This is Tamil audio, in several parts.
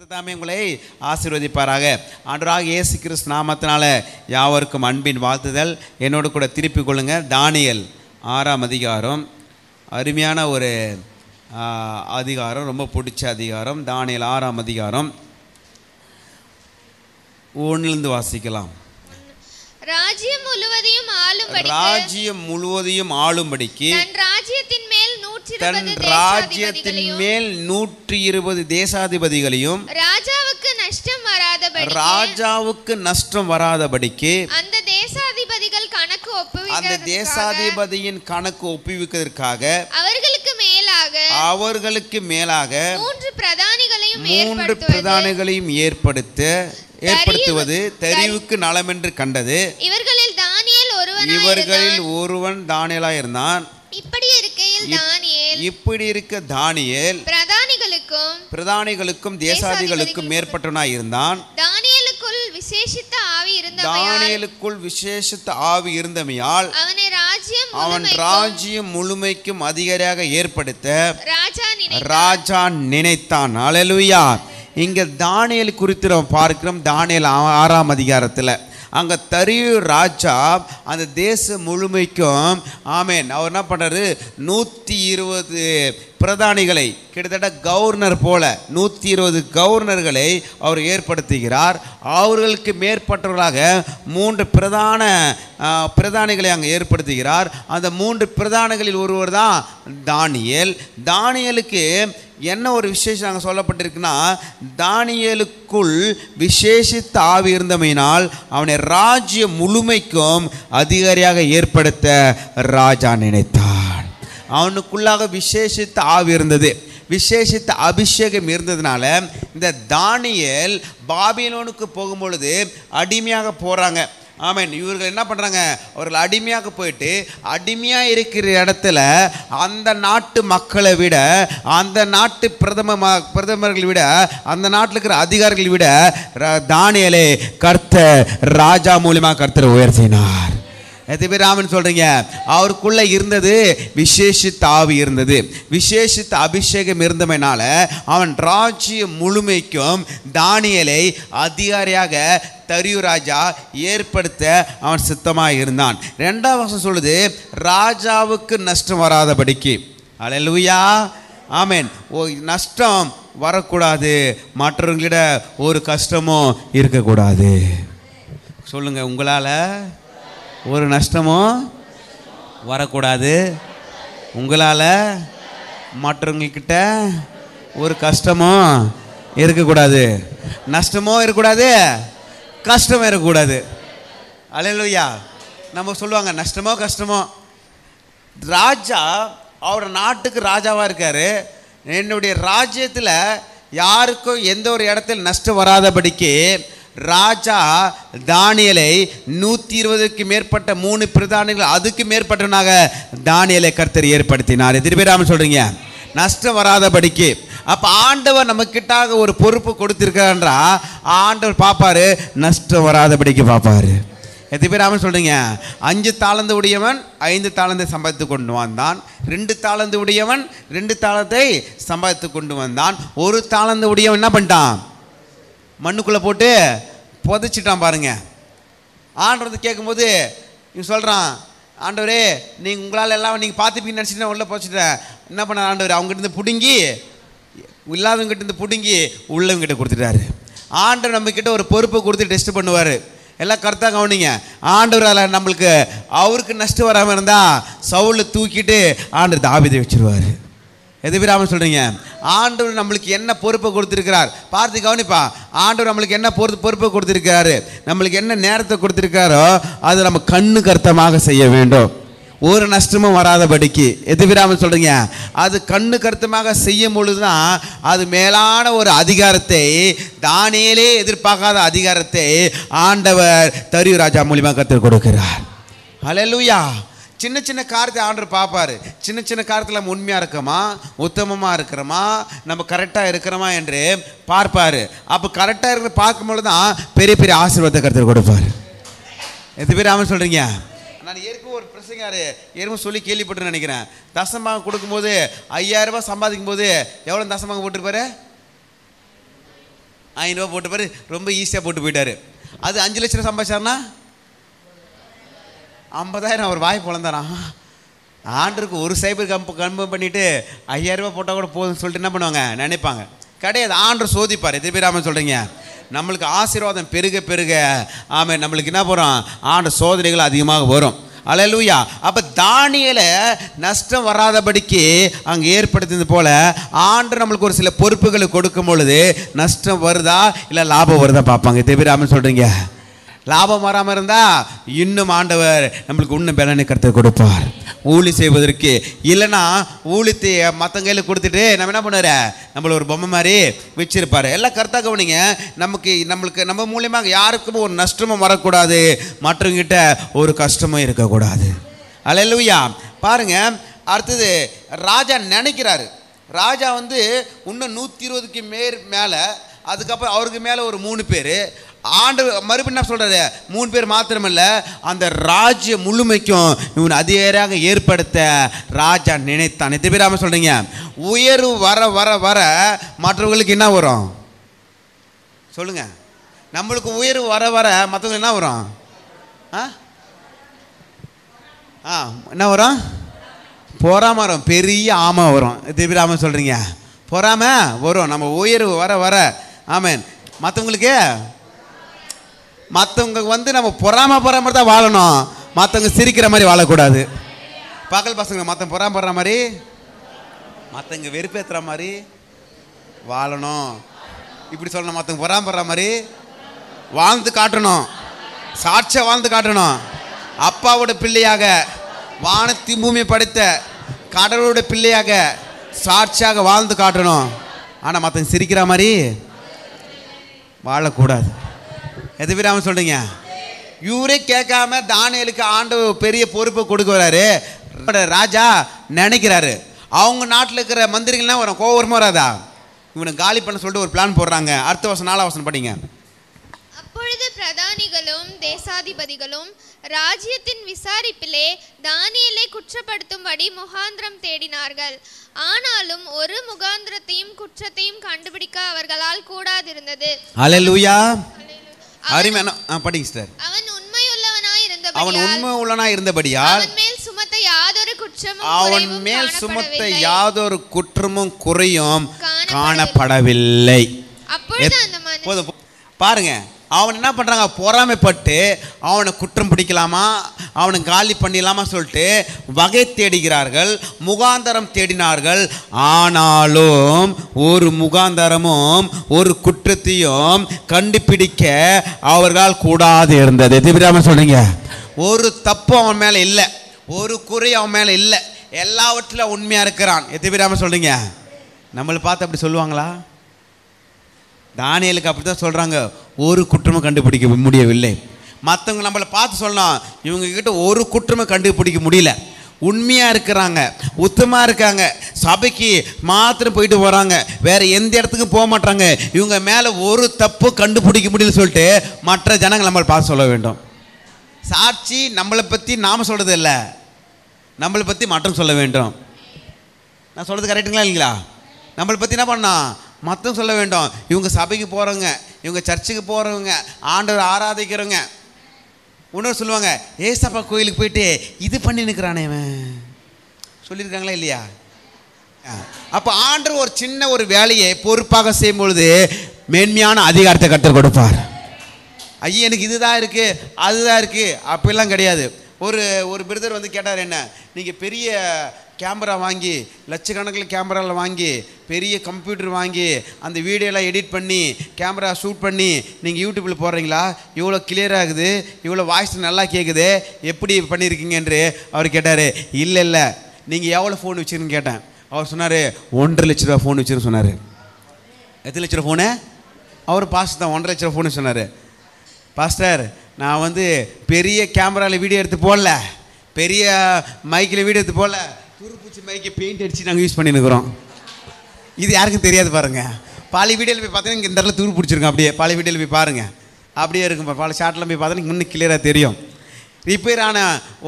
கர்த்தாமே உங்களை ஆசீர்வதிப்பாராக. ஆண்டவராகிய இயேசு கிறிஸ்து நாமத்தினால யாவருக்கும் அன்பின் வாழ்த்துதல். என்னோடு கூட திருப்பிக் கொள்ளுங்க. தானியேல் 6ஆம் அதிகாரம், அருமையான ஒரு அதிகாரம், ரொம்ப பிடிச்ச அதிகாரம். தானியேல் 6ஆம் அதிகாரம் 1 வாசிக்கலாம். ராஜ்யம் முழுவதையும் ஆளும்படிக்கு தன் ராஜ்யத்தின் மேல் 120 தேசாதிபதிகளையும் ராஜாவுக்கு நஷ்டம் வராதபடிக்கு அந்த தேசாதிபதியின் கணக்கு ஒப்புவிப்பதற்காக அவர்களுக்கு மேலாக 3 பிரதானிகளையும் ஏற்படுத்துவது தெரிவுக்கு நலமென்று கண்டது. இவர்களில் ஒருவன் தானியேலாய் இருந்தான். இப்படி இருக்க தானியேல் பிரதானிகளுக்கும் தேசாதிகளுக்கும் மேற்பட்டவனாய் இருந்தான். தானியேலுக்குள் விசேஷித்த ஆவி இருந்தமையால் அவன் ராஜ்யம் முழுமைக்கும் அதிகாரியாக ஏற்படுத்த ராஜா நினைத்தான். அல்லேலூயா. இங்க தானியேல் குறித்து நாம் பார்க்கிறோம். தானியேல் 6ஆம் அதிகாரத்தில் அங்கே தரியு ராஜா அந்த தேசம் முழுமைக்கும் ஆமேன் அவர் என்ன பண்ணுறாரு, 120 பிரதானிகளை, கிட்டத்தட்ட கவர்னர் போல 120 கவர்னர்களை அவர் ஏற்படுத்துகிறார். அவர்களுக்கு மேற்பட்டவர்களாக 3 பிரதானிகளை அங்கே ஏற்படுத்துகிறார். அந்த 3 பிரதானிகளில் ஒருவர் தான் தானியேல். தானியேலுக்கு என்ன ஒரு விசேஷம் அங்கே சொல்லப்பட்டிருக்குன்னா, தானியேலுக்குள் விசேஷித்த ஆவி இருந்தமையினால் அவனை ராஜ்யம் முழுமைக்கும் அதிகாரியாக ஏற்படுத்த ராஜா நினைத்தான். அவனுக்குள்ளாக விசேஷித்த ஆவி இருந்தது, விசேஷித்த அபிஷேகம் இருந்ததுனால இந்த தானியேல் பாபிலோனுக்கு போகும்பொழுது அடிமையாக போகிறாங்க. ஆமேன். இவர்கள் என்ன பண்ணுறாங்க, அவர்கள் அடிமையாக போயிட்டு அடிமையாக இருக்கிற இடத்துல அந்த நாட்டு மக்களை விட, அந்த நாட்டு பிரதமர்கள் விட, அந்த நாட்டில் இருக்கிற அதிகாரிகளை விட தானியேலை கர்த்தர் ராஜா மூலமாக கர்த்தர் உயர்த்தினார். எத்தனை பேர் ஆமென் சொல்கிறீங்க? அவருக்குள்ளே இருந்தது விசேஷித்த ஆவி இருந்தது, விசேஷித்த அபிஷேகம் இருந்தமைனால அவன் ராஜ்யம் முழுமைக்கும் தானியேலை அதிகாரியாக தரியு ராஜா ஏற்படுத்த அவன் சித்தமாக இருந்தான். 2ஆம் வசனம் சொல்லுது, ராஜாவுக்கு நஷ்டம் வராதபடிக்கு. அல்லேலூயா. ஆமென். நஷ்டம் வரக்கூடாது, மற்றவர்களிட ஒரு கஷ்டமும் இருக்கக்கூடாது. சொல்லுங்க, உங்களால் ஒரு நஷ்டமும் வரக்கூடாது, உங்களால் மற்றவங்கக்கிட்ட ஒரு கஷ்டமும் இருக்கக்கூடாது, நஷ்டமும் இருக்கக்கூடாது, கஷ்டமும் இருக்கக்கூடாது. அல்லேலூயா. நம்ம சொல்லுவாங்க நஷ்டமோ கஷ்டமோ. ராஜா அவரோட நாட்டுக்கு ராஜாவாக இருக்கார். என்னுடைய ராஜ்யத்தில் யாருக்கும் எந்த ஒரு இடத்துல நஷ்டம் வராதபடிக்கு ராஜா தானியேலை 120க்கு மேற்பட்ட 3 பிரதானிகள், அதுக்கு மேற்பட்டவனாக தானியேலை கர்த்தர் ஏற்படுத்தினார். திருப்பிராம சொல்றீங்க, நஷ்டம் வராதபடிக்கு. அப்போ ஆண்டவர் நம்ம கிட்டாக ஒரு பொறுப்பு கொடுத்திருக்கான்றா, ஆண்டவர் பார்ப்பாரு, நஷ்டம் வராதபடிக்கு பார்ப்பாரு. எத்தனை பேர் ஆமென் சொல்றீங்க? 5 தாலந்து உடையவன் 5 தாலந்தை சம்பாதித்து கொண்டு வந்தான். 2 தாலந்து உடையவன் 2 தாலந்தை சம்பாதித்து கொண்டு வந்தான். 1 தாலந்து உடையவன் என்ன பண்ணிட்டான், மண்ணுக்குள்ளே போட்டு புதைச்சிட்டான். பாருங்க, ஆண்டவர் கேட்கும்போது இவன் சொல்கிறான், ஆண்டவரே நீங்கள் உங்களால் எல்லாம் நீங்கள் பார்த்துப்பீங்கன்னு நினச்சிட்டு உள்ளே போச்சுட்டேன். என்ன பண்ண ஆண்டவர், அவங்ககிட்ட பிடுங்கி, இல்லாதவங்ககிட்ட இருந்து பிடுங்கி உள்ளவங்கிட்ட கொடுத்துட்டாரு. ஆண்டவர் நம்மக்கிட்ட ஒரு பொறுப்பை கொடுத்து டெஸ்ட் பண்ணுவார். எல்லாம் கரெக்டாக கவனிங்க. ஆண்டவர் நம்மளுக்கு அவருக்கு நஷ்டம் வராமல் இருந்தால் சவுலை தூக்கிட்டு ஆண்டவர் தாவீதை வச்சிருவார். எது பேர் ஆமென் சொல்கிறீங்க? ஆண்டவர் நம்மளுக்கு என்ன பொறுப்பை கொடுத்துருக்கிறார் பார்த்து கவனிப்பா. ஆண்டவர் நம்மளுக்கு என்ன பொறுப்பை கொடுத்துருக்கிறாரு, நம்மளுக்கு என்ன நேரத்தை கொடுத்துருக்காரோ அதை நம்ம கண்ணு கருத்தமாக செய்ய வேண்டும், ஒரு நஷ்டமும் வராதபடிக்கு. எது பேர் ஆமென் சொல்கிறீங்க? அது கண்ணு கருத்தமாக செய்யும் பொழுது தான் அது மேலான ஒரு அதிகாரத்தை, தானியேலே எதிர்பார்க்காத அதிகாரத்தை ஆண்டவர் தரியு ராஜா மூலியமாக கற்றுக் கொடுக்கிறார். அல்லேலூயா. சின்ன சின்ன காரியத்தை ஆண்டவர் பார்ப்பார். சின்ன சின்ன காரியத்தில் நம்ம உண்மையாக இருக்கிறோமா, உத்தமமாக இருக்கிறோமா, நம்ம கரெக்டாக இருக்கிறோமா என்று பார்ப்பார். அப்போ கரெக்டாக இருக்கிற பார்க்கும்பொழுது தான் பெரிய பெரிய ஆசீர்வாதத்தை கர்த்தர் கொடுப்பார். எது பேர் ஆமென் சொல்கிறீங்க? நான் ஏற்கனவே ஒரு பிரசங்காரு ஏற்கனவே சொல்லி கேள்விப்பட்டு நினைக்கிறேன். தசமாக கொடுக்கும்போது 5000 ரூபாய் சம்பாதிக்கும் போது எவ்வளோ தசமாக போட்டிருப்பாரு? 500 போட்டு பாரு, ரொம்ப ஈஸியாக போட்டு போயிட்டாரு. அது 5 லட்சம் சம்பாதிச்சாருன்னா 50,000 அவர் வாய் பிளந்தாராம். ஆண்டருக்கு ஒரு சைபர் கன்ஃபார்ம் பண்ணிவிட்டு 5000 ரூபா போட்டால் கூட போதும்னு சொல்லிட்டு என்ன பண்ணுவாங்க, நினைப்பாங்க. கிடையாது, ஆண்டர் சோதிப்பார். எத்தனை பேர் ஆமாம் சொல்கிறீங்க? நம்மளுக்கு ஆசீர்வாதம் பெருக பெருக ஆமாம் நம்மளுக்கு என்ன போகிறோம், ஆண்டர் சோதனைகள் அதிகமாக வரும். அல்லேலூயா. அப்போ தானியேலை நஷ்டம் வராதபடிக்கு அங்கே ஏற்படுத்தியது போல ஆண்டர் நம்மளுக்கு ஒரு சில பொறுப்புகளை கொடுக்கும் பொழுது நஷ்டம் வருதா இல்லை லாபம் வருதா பார்ப்பாங்க. எத்தனை பேர் ஆமாம் சொல்கிறீங்க? லாபம் வராமல் இருந்தால் இன்னும் ஆண்டவர் நம்மளுக்கு இன்னும் பலனை கருத்து கொடுப்பார் ஊழி செய்வதற்கு. இல்லைன்னா ஊழித்தை மற்ற கையில் கொடுத்துட்டு நம்ம என்ன பண்ணுவார், நம்மளை ஒரு பொம்மை மாதிரி வச்சிருப்பார். எல்லாம் கருத்தாக கவனிங்க. நம்மளுக்கு நம்ம மூலியமாக யாருக்கும் ஒரு நஷ்டமும் வரக்கூடாது, மற்றவங்கிட்ட ஒரு கஷ்டமும் இருக்கக்கூடாது. அல்லேலூயா. பாருங்க, அடுத்தது ராஜா நினைக்கிறாரு. ராஜா இன்னும் 120க்கு மேலே, அதுக்கப்புறம் அவருக்கு மேலே ஒரு 3 பேர். ஆண்டவர் மறுபடியும் என்ன சொல்றாரு, 3 பேர் மாத்திரமல்ல, அந்த ராஜ்ய முழுமைக்கும் இவன் அதிகாரியாக ஏற்படுத்த ராஜா நினைத்தான். எத்தனை பேர் ஆமாம் சொல்றீங்க? உயர்வு வர வர வர மற்றவங்களுக்கு என்ன வரும் சொல்லுங்க? நம்மளுக்கு உயர்வு வர வர மற்றவங்களுக்கு என்ன வரும்? என்ன வரும்? பொறாம வரும், பெரிய ஆமை வரும். எத்தனை பேர் ஆமாம் சொல்றீங்க? பொறாம வரும். நம்ம உயர்வு வர வர ஆமேன். மற்றவங்க நம்ம பொறாம தான் வாழணும், மற்றவங்க சிரிக்கிற மாதிரி வாழக்கூடாது. பகல் பசங்க மற்றவங்க பொறாமப்படுற மாதிரி, மற்றவங்க வெறுப்பேற்றுற மாதிரி வாழணும். இப்படி சொல்லணும், மற்றவங்க பொறாமப்படுற மாதிரி வாழ்ந்து காட்டணும், சாட்சியாக வாழ்ந்து காட்டணும். அப்பாவோட பிள்ளையாக, வானத்தி பூமி படைத்த கடவுளோட பிள்ளையாக சாட்சியாக வாழ்ந்து காட்டணும். ஆனால் மற்றவங்க சிரிக்கிற மாதிரி வாழக்கூடாது. எது விடாமல் சொல்றீங்க? இவரே கேட்காம தானியேலுக்கு ஆண்டவர் பெரிய பொறுப்பை கொடுக்க வராரு. ராஜா நினைக்கிறாரு, அவங்க நாட்டில் இருக்கிற மந்திரிகள்லாம் வரும், கோவரமா வராதா, இவனை காலி பண்ண சொல்லிட்டு ஒரு பிளான் போடுறாங்க. அடுத்த வருஷம் 4ஆம் வசனம் படிங்க. அப்பொழுது பிரதானிகளும் தேசாதிபதிகளும் ராஜ்யத்தின் விசாரிப்பிலே தானியேலை குற்றப்படுத்தும்படி முகாந்திரம் தேடினார்கள். ஆனாலும் ஒரு முகாந்திரத்தையும் குற்றத்தையும் கண்டுபிடிக்க அவர்களால் கூடாதிருந்தது. அல்லேலூயா. அருமையான படிங்க சிஸ்டர். அவன் உண்மையுள்ளவனாய் இருந்தபடியால் அவன் மேல் சுமத்த யாதொரு குற்றமும் குறையும் காணப்படவில்லை. பாருங்க, அவன் என்ன பண்றாங்க, பொறாமைப்பட்டு அவனை குற்றம் பிடிக்கலாமா, அவனை காலி பண்ணிடலாமா சொல்லிட்டு வகை தேடுகிறார்கள், முகாந்தரம் தேடினார்கள். ஆனாலும் ஒரு முகாந்தரமும் ஒரு குற்றத்தையும் கண்டுபிடிக்க அவர்களால் கூடாது இருந்தது. திவிராம சொல்றீங்க, ஒரு தப்பு அவன் மேல இல்லை, ஒரு குறை அவன் மேல இல்லை, எல்லாவற்றிலும் உண்மையா இருக்கிறான். திவிராம சொல்றீங்க. நம்மளை பார்த்து அப்படி சொல்லுவாங்களா? தானியேலுக்கு அப்படி தான் சொல்கிறாங்க, ஒரு குற்றமும் கண்டுபிடிக்க முடியவில்லை. மற்றவங்க நம்மளை பார்த்து சொல்லணும், இவங்கக்கிட்ட ஒரு குற்றமும் கண்டுபிடிக்க முடியல, உண்மையாக இருக்கிறாங்க, உத்தமாக இருக்காங்க, சபைக்கு மாத்திரம் போயிட்டு போகிறாங்க, வேறு எந்த இடத்துக்கும் போக மாட்டாங்க, இவங்க மேலே ஒரு தப்பு கண்டுபிடிக்க முடியல சொல்லிட்டு மற்ற ஜனங்கள் நம்மளை பார்த்து சொல்ல வேண்டும். சாட்சி நம்மளை பற்றி நாம் சொல்கிறது இல்லை, நம்மளை பற்றி மற்றவங்க சொல்ல வேண்டும். நான் சொல்கிறது கரெக்டுங்களா இல்லைங்களா? நம்மளை பற்றி என்ன பண்ணோம், மற்றவங்க சொல்ல வேண்டும். இவங்க சபைக்கு போகிறவங்க, இவங்க சர்ச்சுக்கு போகிறவங்க, ஆண்டவர் ஆராதிக்கிறவங்க, இன்னொரு சொல்லுவாங்க, ஏசப்பா கோயிலுக்கு போயிட்டு இது பண்ணி நிற்கிறானே சொல்லியிருக்காங்களா இல்லையா? அப்போ ஆண்டவர் ஒரு சின்ன ஒரு வேலையை பொறுப்பாக செய்யும் பொழுது மேன்மையான அதிகாரத்தை கற்றுக் கொடுப்பார். ஐயா எனக்கு இதுதான் இருக்குது அதுதான் இருக்குது அப்படிலாம் கிடையாது. ஒரு பிரதர் கேட்டார், என்ன நீங்கள் பெரிய கேமரா வாங்கி, லட்சக்கணக்கில் கேமராவில் வாங்கி, பெரிய கம்ப்யூட்டர் வாங்கி, அந்த வீடியோலாம் எடிட் பண்ணி கேமரா ஷூட் பண்ணி நீங்கள் யூடியூப்பில் போடுறீங்களா? இவ்வளோ கிளியராகுது, இவ்வளோ வாய்ஸ் நல்லா கேட்குது, எப்படி பண்ணியிருக்கீங்க என்று அவர் கேட்டார். இல்லை நீங்கள் எவ்வளோ ஃபோன் வச்சுருன்னு கேட்டேன். அவர் சொன்னார், 1.5 லட்ச ரூபா ஃபோன் வச்சுருன்னு சொன்னார். எத்தனை லட்ச ரூபா ஃபோனு? அவர் பாஸ்டர் தான் 1.5 லட்ச ரூபா ஃபோனு சொன்னார். பாஸ்டர், நான் பெரிய கேமராவில் வீடியோ எடுத்து போடல, பெரிய மைக்கில் வீடியோ எடுத்து போடல, துருப்பூச்சி மைக்கு பெயிண்ட் அடித்து நாங்கள் யூஸ் பண்ணிருக்கிறோம். இது யாருக்கும் தெரியாது பாருங்கள். பழைய வீடியோவில் போய் பார்த்தீங்கன்னா இந்த இடத்துல துரு பிடிச்சிருக்கோம். அப்படியே பழைய வீடியோவில் போய் பாருங்கள், அப்படியே இருக்கும். பழைய ஷார்ட்லாம் போய் பார்த்தீங்கன்னா இன்னும் கிளியராக தெரியும். ரிப்பேர் ஆன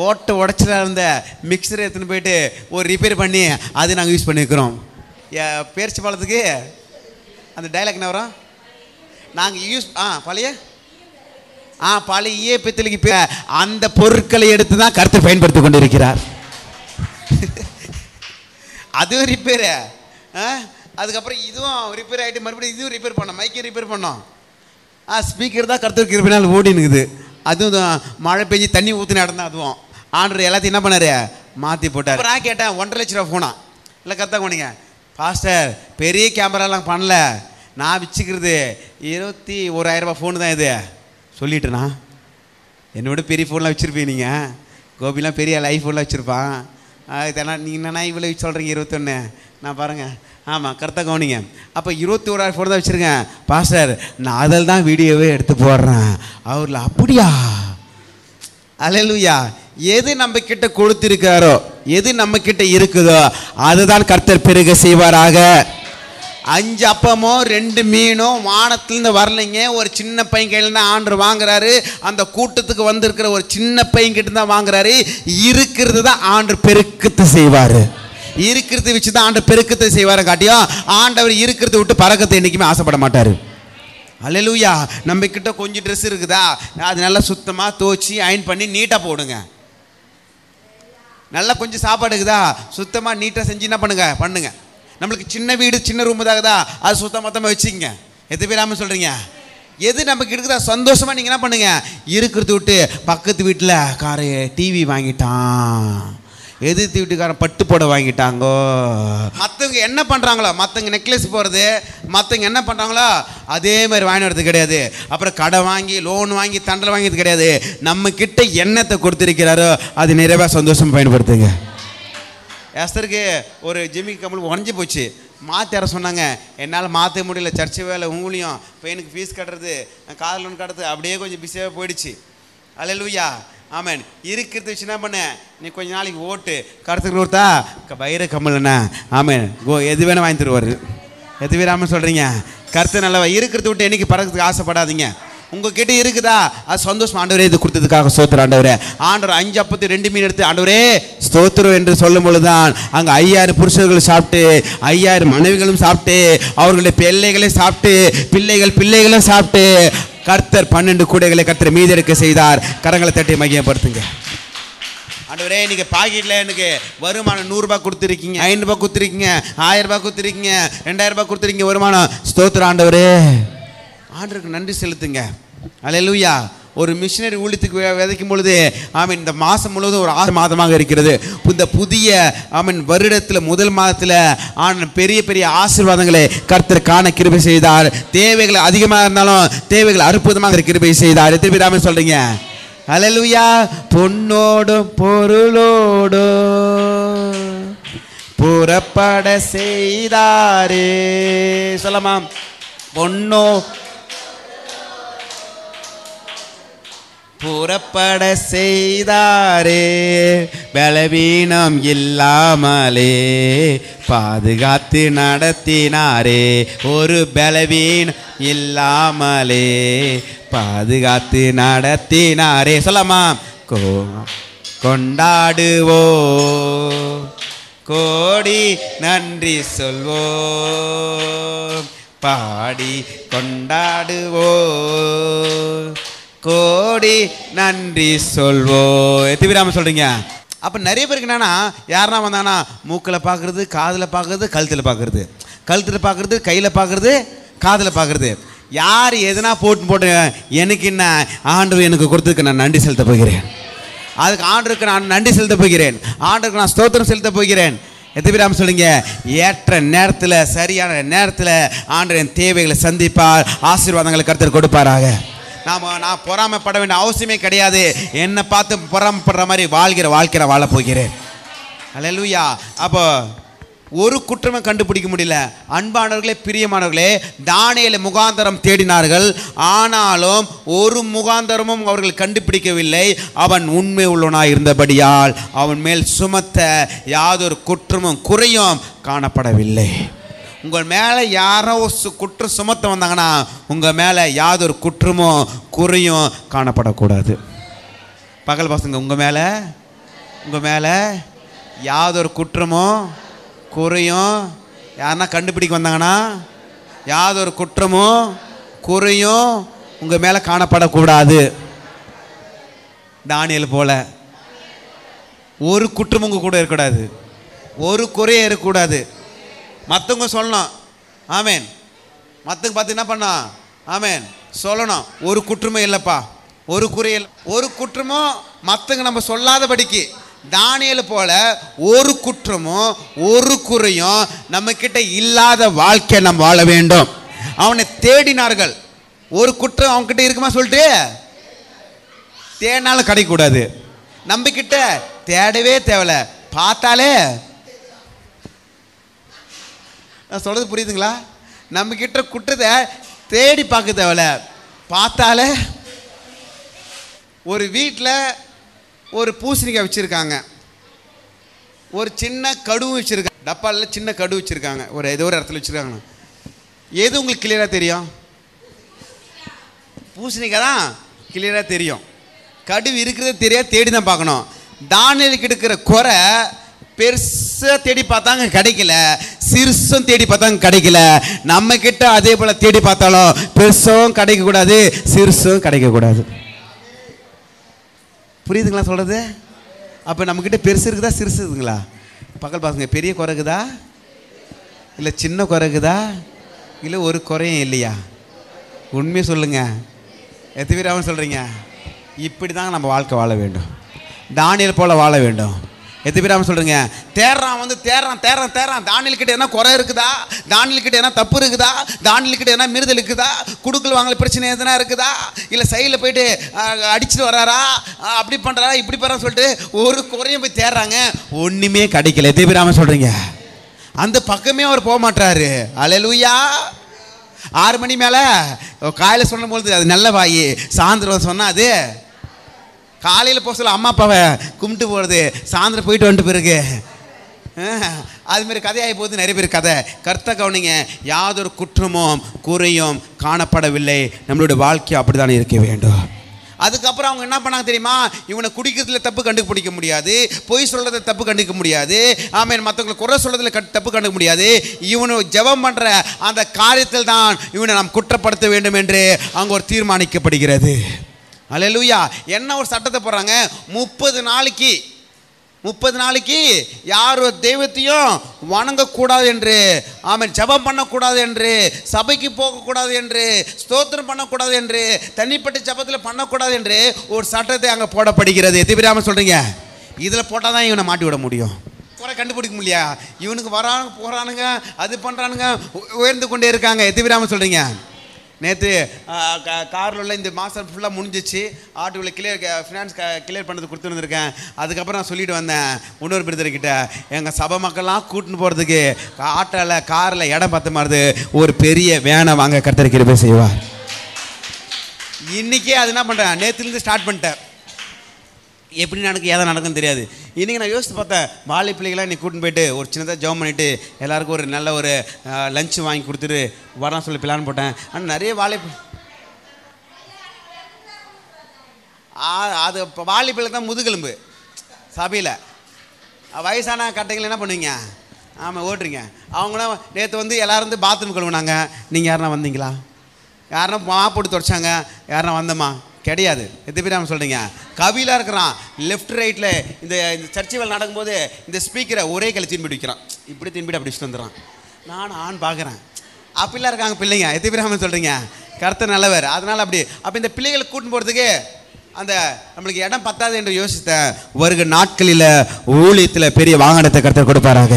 ஓட்டை உடச்சில இருந்த மிக்சரை எடுத்துன்னு போயிட்டு ஒரு ரிப்பேர் பண்ணி அது நாங்கள் யூஸ் பண்ணியிருக்கிறோம். பேரிச்சி பழத்துக்கு அந்த டைலாக் என்ன வரும்? நாங்கள் யூஸ் பழைய பித்தளைக்கு அந்த பொருட்களை எடுத்து தான் கர்த்தர் பயன்படுத்தி கொண்டிருக்கிறார். அதுவும் ரிப்பேரு. அதுக்கப்புறம் இதுவும் ரிப்பேர் ஆகிட்டு மறுபடியும் இதுவும் ரிப்பேர் பண்ணோம், மைக்கை ரிப்பேர் பண்ணோம். ஸ்பீக்கர் தான் கர்த்தர் கிருபையினால் ஓடினுக்குது. அதுவும் மழை பெஞ்சு தண்ணி ஊற்றி நடந்தா அதுவும் ஆண்டவர் எல்லாத்தையும் என்ன பண்ணார், மாற்றி போட்டார். நான் கேட்டேன் 1.5 லட்ச ரூபா ஃபோனா இல்லை கர்த்தா கொண்டீங்க பாஸ்டர், பெரிய கேமராலாம் பண்ணல, நான் வச்சுக்கிறது 21,000 ரூபா ஃபோனு தான் இது சொல்லிட்டேண்ணா. என்னோட பெரிய ஃபோன்லாம் வச்சுருப்பீங்க நீங்கள், கோபிலாம் பெரிய ஐஃபோன்லாம் வச்சுருப்பான். இதெல்லாம் நீங்கள் என்னன்னா இவ்வளோ சொல்கிறீங்க 21, நான் பாருங்கள். ஆமாம் கரெக்டாக கவனிங்க. அப்போ 21,000 ஃபோன் தான் வச்சுருக்கேன் பாஸ்டர், நான் அதில் தான் வீடியோவே எடுத்து போடுறேன். அவரில் அப்படியா? அல்லேலூயா. எது நம்ம கிட்ட கொடுத்திருக்காரோ, எது நம்ம கிட்ட இருக்குதோ அதுதான் கர்த்தர் பெருக செய்வாராக. 5 அப்பமோ 2 மீனும் வானத்திலிருந்து வரலைங்க. ஒரு சின்ன பையன் கையில் தான் ஆண்டவர் வாங்குறாரு. அந்த கூட்டத்துக்கு வந்திருக்கிற ஒரு சின்ன பையன் கிட்ட தான் வாங்குறாரு. இருக்கிறது தான் ஆண்டவர் பெருக்கத்தை செய்வார். இருக்கிறத வச்சு தான் ஆண்டவர் பெருக்கத்தை செய்வார். காட்டியும் ஆண்டவர் இருக்கிறத விட்டு பறக்கத்தை என்றைக்குமே ஆசைப்பட மாட்டார். அல்லேலூயா. நம்ம கிட்ட கொஞ்சம் ட்ரெஸ் இருக்குதா, அது நல்லா சுத்தமாக துவச்சி அயன் பண்ணி நீட்டாக போடுங்க. நல்லா கொஞ்சம் சாப்பாடு இருக்குதா, சுத்தமாக நீட்டாக செஞ்சு என்ன பண்ணுங்க. நம்மளுக்கு சின்ன வீடு சின்ன ரூம் தாகுதா, அது சுத்தமாக வச்சுக்கங்க. எது பேராமல் சொல்கிறீங்க? எது நமக்கு இருக்குதா சந்தோஷமாக நீங்கள் என்ன பண்ணுங்க. இருக்கிறது விட்டு பக்கத்து வீட்டில் காரை டிவி வாங்கிட்டான், எதிர்த்து வீட்டுக்காரன் பட்டு போட வாங்கிட்டாங்கோ, மற்றவங்க என்ன பண்ணுறாங்களோ, மற்றவங்க நெக்லஸ் போகிறது, மற்றவங்க என்ன பண்ணுறாங்களோ அதே மாதிரி வாங்கி வரது கிடையாது. அப்புறம் கடை வாங்கி லோன் வாங்கி தண்டல் வாங்கியது கிடையாது. நம்ம கிட்ட எண்ணத்தை கொடுத்துருக்கிறாரோ அது நிறைவாக சந்தோஷம் பயன்படுத்துங்க. எஸ்தருக்கு ஒரு ஜிமிக்கி கம்பல் உடஞ்சி போச்சு, மாற்றி யார சொன்னாங்க, என்னால் மாற்ற முடியல, சர்ச்சை வேலை ஊழியம், பையனுக்கு ஃபீஸ் கட்டுறது, காதல் லோன் கட்டுறது, அப்படியே கொஞ்சம் பிஸியாக போயிடுச்சு. அல்லேலூயா. ஆமேன். இருக்கிறது வச்சு என்ன பண்ண, நீ கொஞ்ச நாளைக்கு ஓட்டு கருத்துக்கு கொடுத்தா பயிர கம்மல்ண்ணா. ஆமேன். எது வேணும் வாங்கி தருவார். எது வேணாமல் சொல்கிறீங்க. கருத்து நல்லவா. இருக்கிறத விட்டு என்னைக்கு பறக்கிறதுக்கு ஆசைப்படாதீங்க. உங்ககிட்ட இருக்குதா அது சந்தோஷம். ஆண்டவரே இது கொடுத்ததுக்காக ஸ்தோத்திரம் ஆண்டவரே. ஆண்டவர் 5 அப்பத்து 2 மீன் எடுத்து ஆண்டவரே ஸ்தோத்திரம் என்று சொல்லும் பொழுதுதான் அங்கே 5000 புருஷர்கள் சாப்பிட்டு 5000 மனைவிகளும் சாப்பிட்டு அவர்களுடைய பிள்ளைகளை சாப்பிட்டு பிள்ளைகளும் சாப்பிட்டு கர்த்தர் 12 கூடைகளை கர்த்தர் மீதெடுக்க செய்தார். கரங்களை தட்டி மகிமைப்படுத்துங்க. ஆண்டவரே நீங்க பாக்கெட்ல எனக்கு வருமானம் 100 ரூபாய் கொடுத்துருக்கீங்க, 500 ரூபாய் கொடுத்துருக்கீங்க, 1000 ரூபாய் கொடுத்துருக்கீங்க, 2000 ரூபாய் கொடுத்துருக்கீங்க வருமானம். ஸ்தோத்திரம் ஆண்டவரே. ஆண்டவருக்கு நன்றி செலுத்துங்க. அல்லேலூயா. ஒரு மிஷினரி ஊழியத்துக்கு விதைக்கும் பொழுது ஆமீன் இந்த மாதம் முழுவதும் ஒரு 6 மாதமாக இருக்கிறது. இந்த புதிய ஆமீன் வருடத்தில் முதல் மாதத்தில் பெரிய ஆசீர்வாதங்களை கர்த்தர் காண கிருபை செய்தார். தேவைகள் அதிகமாக இருந்தாலும் தேவைகள் அற்புதமாக கிருபை செய்தார். எத்தனை பேர் ஆமீன் சொல்றீங்க? அல்லேலூயா. பொன்னோடும் பொருளோடும் புறப்பட செய்தாரே. சொல்லமா? பொன்னோ புறப்பட செய்தாரே, பலவீனம் இல்லாமலே பாதுகாத்து நடத்தினாரே. ஒரு பலவீனம் இல்லாமலே பாதுகாத்து நடத்தினாரே. சொல்லமா? கொண்டாடுவோ கோடி நன்றி சொல்வோம், பாடி கொண்டாடுவோ கோடி நன்றி சொல்வோம். எத்திவிராம சொல்றீங்க. அப்போ நிறைய பேருக்கு என்னன்னா யாருன்னா வந்தாங்கன்னா மூக்கில் பார்க்குறது, காதில் பார்க்குறது, கழுத்தில் பார்க்குறது, கழுத்தில் பார்க்குறது, கையில் பார்க்குறது, காதில் பார்க்குறது. யார் எதுனா போட்டு எனக்கு என்ன ஆண்டவர் எனக்கு கொடுத்ததுக்கு நான் நன்றி செலுத்த போகிறேன். அதுக்கு ஆண்டவருக்கு நான் நன்றி செலுத்த போகிறேன். ஆண்டவருக்கு நான் ஸ்தோத்திரம் செலுத்த போகிறேன். எத்திவிராம சொல்லுங்க. ஏற்ற நேரத்தில் சரியான நேரத்தில் ஆண்டவர் என் தேவைகளை சந்திப்பார். ஆசீர்வாதங்களை கர்த்தர் கொடுப்பாராக. நான் பொறாமைப்பட வேண்டிய அவசியமே கிடையாது. என்னை பார்த்து பொறாமைப்படுற மாதிரி வாழ்கிற வாழ்க்கை வாழ போகிறேன். அல்லேலூயா. அப்போ ஒரு குற்றமே கண்டுபிடிக்க முடியல. அன்பானவர்களே, பிரியமானவர்களே, தானியேலை முகாந்தரம் தேடினார்கள். ஆனாலும் ஒரு முகாந்தரமும் அவர்கள் கண்டுபிடிக்கவில்லை. அவன் உண்மை உள்ளவனாய் இருந்தபடியால் அவன் மேல் சுமத்த யாதொரு குற்றமும் குறையும் காணப்படவில்லை. உங்கள் மேலே யாரோ குற்றம் சுமத்த வந்தாங்கன்னா உங்கள் மேலே யாதொரு குற்றமும் குறையும் காணப்படக்கூடாது. பகல் பசங்க உங்கள் மேலே யாதொரு குற்றமும் குறையும் யாருன்னா கண்டுபிடிக்க வந்தாங்கன்னா யாதொரு குற்றமும் குறையும் உங்க மேல காணப்படக்கூடாது. தானியேல் போல ஒரு குற்றம் உங்க கூட இருக்கக்கூடாது, ஒரு குறையே இருக்கக்கூடாது. மற்றவங்க சொல்லணும் ஆமேன், மற்றவங்க பார்த்து என்ன பண்ணா ஆமேன் சொல்லணும், ஒரு குற்றமும் இல்லைப்பா, ஒரு குறை இல்லை, ஒரு குற்றமும் மற்றவங்க நம்ம சொல்லாதபடிக்கு. தானியேல் போல ஒரு குற்றமும் ஒரு குறையும் நம்ம கிட்ட இல்லாத வாழ்க்கை நம்ம வாழ வேண்டும். அவனை தேடினார்கள், ஒரு குற்றம் அவங்க கிட்ட இருக்குமா சொல்லிட்டு தேடினாலும் கிடைக்கக்கூடாது. நம்ம கிட்ட தேடவே தேவையில்ல, பார்த்தாலே. நான் சொல்றது புரியுதுங்களா? நம்ம கிட்ட குற்றத்தை தேடி பார்க்க தேவையில்ல, பார்த்தாலே. ஒரு வீட்டில் ஒரு பூசணிக்காய் வச்சுருக்காங்க, ஒரு சின்ன கடுவு வச்சுருக்காங்க, டப்பாவில் சின்ன கடுவு வச்சுருக்காங்க, ஒரு ஏதோ ஒரு இடத்துல வச்சுருக்காங்க. எது உங்களுக்கு கிளியராக தெரியும்? பூசணிக்காய் தான் கிளியராக தெரியும். கடுவு இருக்கிறது தெரியாது, தேடி தான் பார்க்கணும். தானியேலுக்கு இருக்கிற குறை பெருசாக தேடி பார்த்தாங்க கிடைக்கல, சிறுசும் தேடி பார்த்தாங்க கிடைக்கல. நம்ம கிட்ட அதே போல் தேடி பார்த்தாலும் பெருசும் கிடைக்கக்கூடாது, சிறுசும் கிடைக்கக்கூடாது. புரியுதுங்களா சொல்கிறது? அப்போ நம்மக்கிட்ட பெருசு இருக்குதா சிறுசு இருக்குங்களா? பக்கல் பாருங்க, பெரிய குறைக்குதா இல்லை சின்ன குறைக்குதா இல்லை ஒரு குறையும் இல்லையா? உண்மையை சொல்லுங்கள், எத்தனை பேர் அவன் சொல்கிறீங்க? இப்படி தாங்க நம்ம வாழ்க்கை வாழ வேண்டும், தானியேல் போல் வாழ வேண்டும். எத்தனை பேர் அவன் சொல்கிறீங்க? தேடுறான். தானியேல் கிட்ட என்ன குறை இருக்குதா? தானியேல் கிட்ட என்ன தப்பு இருக்குதா? தானியேல் கிட்ட என்ன மீறுதல் இருக்குதா? குடுக்கல் வாங்கல பிரச்சனை எதுனா இருக்குதா? இல்லை சைடில் போயிட்டு அடிச்சுட்டு வராரா, அப்படி பண்ணுறாரா, இப்படி பண்ணுறான்னு சொல்லிட்டு ஒரு குறையும் போய் தேடுறாங்க, ஒன்றுமே கிடைக்கல. எத்தனை பேர் அவன் சொல்கிறீங்க? அந்த பக்கமே அவர் போக மாட்டாரு. அல்லேலூயா. 6 மணி மேலே காலையில் சொல்லும் பொழுது அது நல்ல வாயி, சாயந்தரம் சொன்னால் அது காலையில் போக சொல்ல அம்மா அப்பாவை கும்பிட்டு போகிறது, சாயந்தரம் போயிட்டு வந்துட்டு பிறகு அதுமாரி கதையாகி போகுது நிறைய பேர் கதை. கர்த்தரை கவனிங்க, யாதொரு குற்றமும் குறையும் காணப்படவில்லை. நம்மளுடைய வாழ்க்கை அப்படி தானே இருக்க வேண்டும். அதுக்கப்புறம் அவங்க என்ன பண்ணாங்க தெரியுமா? இவனை குடிக்கிறதுல தப்பு கண்டுபிடிக்க முடியாது, பொய் சொல்கிறத தப்பு கண்டுக்க முடியாது, ஆமேன் மற்றவங்களை குறை சொல்கிறதுல தப்பு கண்டுக்க முடியாது. இவனு ஜெபம் பண்ணுற அந்த காரியத்தில் தான் இவனை நாம் குற்றப்படுத்த வேண்டும் என்று அங்கே ஒரு தீர்மானிக்கப்படுகிறது. அல்லேலூயா. என்ன ஒரு சட்டத்தை போடுறாங்க, 30 நாளைக்கு யாரும் தெய்வத்தையும் வணங்கக்கூடாது என்று, ஆமென், ஜெபம் பண்ணக்கூடாது என்று, சபைக்கு போகக்கூடாது என்று, ஸ்தோத்திரம் பண்ணக்கூடாது என்று, தனிப்பட்ட ஜெபத்தில் பண்ணக்கூடாது என்று ஒரு சட்டத்தை அங்கே போடப்படுகிறது. எத்திபிராம சொல்கிறீங்க, இதில் போட்டால் தான் இவனை மாட்டி விட முடியும். குறை கண்டுபிடிக்க முடியா? இவனுக்கு வரானுங்க போகிறானுங்க, அது பண்ணுறானுங்க, உயர்ந்து கொண்டே இருக்காங்க. எத்திபிராம சொல்கிறீங்க. நேற்று காரில் உள்ள இந்த மாதம் ஃபுல்லாக முடிஞ்சிச்சு, ஆட்டோவில் ஃபினான்ஸ் கிளியர் பண்ணது கொடுத்துருந்துருக்கேன். அதுக்கப்புறம் நான் சொல்லிட்டு வந்தேன் இன்னொரு பிரதர்கிட்ட, எங்கள் சபை மக்கள்லாம் கூட்டின்னு போகிறதுக்கு ஆட்டோவில் காரில் இடம் பார்த்த மாதிரி ஒரு பெரிய வேனை வாங்க கர்த்தர் கிருபை செய்வார். இன்றைக்கே அது என்ன பண்ணுறேன், நேற்றுலேருந்து ஸ்டார்ட் பண்ணிட்டேன். எப்படி நடக்கும் ஏதாவது நடக்குன்னு தெரியாது. இன்றைக்கி நான் யோசித்து பார்த்தேன், வாழை பிள்ளைகளாக நீ கூட்டின்னு போயிட்டு ஒரு சின்னதாக ஜெபம் பண்ணிவிட்டு எல்லாேருக்கும் ஒரு நல்ல ஒரு லஞ்சு வாங்கி கொடுத்துட்டு வரலாம் சொல்லி பிளான் போட்டேன். ஆனால் நிறைய அது இப்போ வாழை பிள்ளை தான் முதுகெலும்பு சபையில். வயசான கட்டைகள் என்ன பண்ணுவீங்க? ஆமாம், ஓட்டுறீங்க. அவங்களாம் நேற்று வந்து எல்லோரும் வந்து பாத்ரூம் கழுவுனாங்க. நீங்கள் யாருன்னா வந்தீங்களா? யாருன்னா மாப்போட்டு துடைச்சாங்க? யாருன்னா வந்தோமா? கிடையாது. எத்தனை பேர் சொல்கிறீங்க? கவிலாக இருக்கிறான் லெஃப்ட் ரைட்டில். இந்த சர்ச்சை வேலை நடக்கும்போது இந்த ஸ்பீக்கரை ஒரே களி திரும்பிட்டு வைக்கிறான், இப்படி திரும்பிட்டு அப்படி வச்சுட்டு வந்துடுறான். நான் பார்க்குறேன், அப்படிலாம் இருக்காங்க பிள்ளைங்க. எத்தனை பேர் சொல்கிறீங்க? கர்த்தர் நல்லவர். அதனால் அப்போ இந்த பிள்ளைகளை கூட்டின்னு போகிறதுக்கு அந்த நம்மளுக்கு இடம் பத்தாது என்று யோசித்தேன். வருகிற நாட்களில் ஊழியத்தில் பெரிய வாகனத்தை கர்த்தர் கொடுப்பாராக.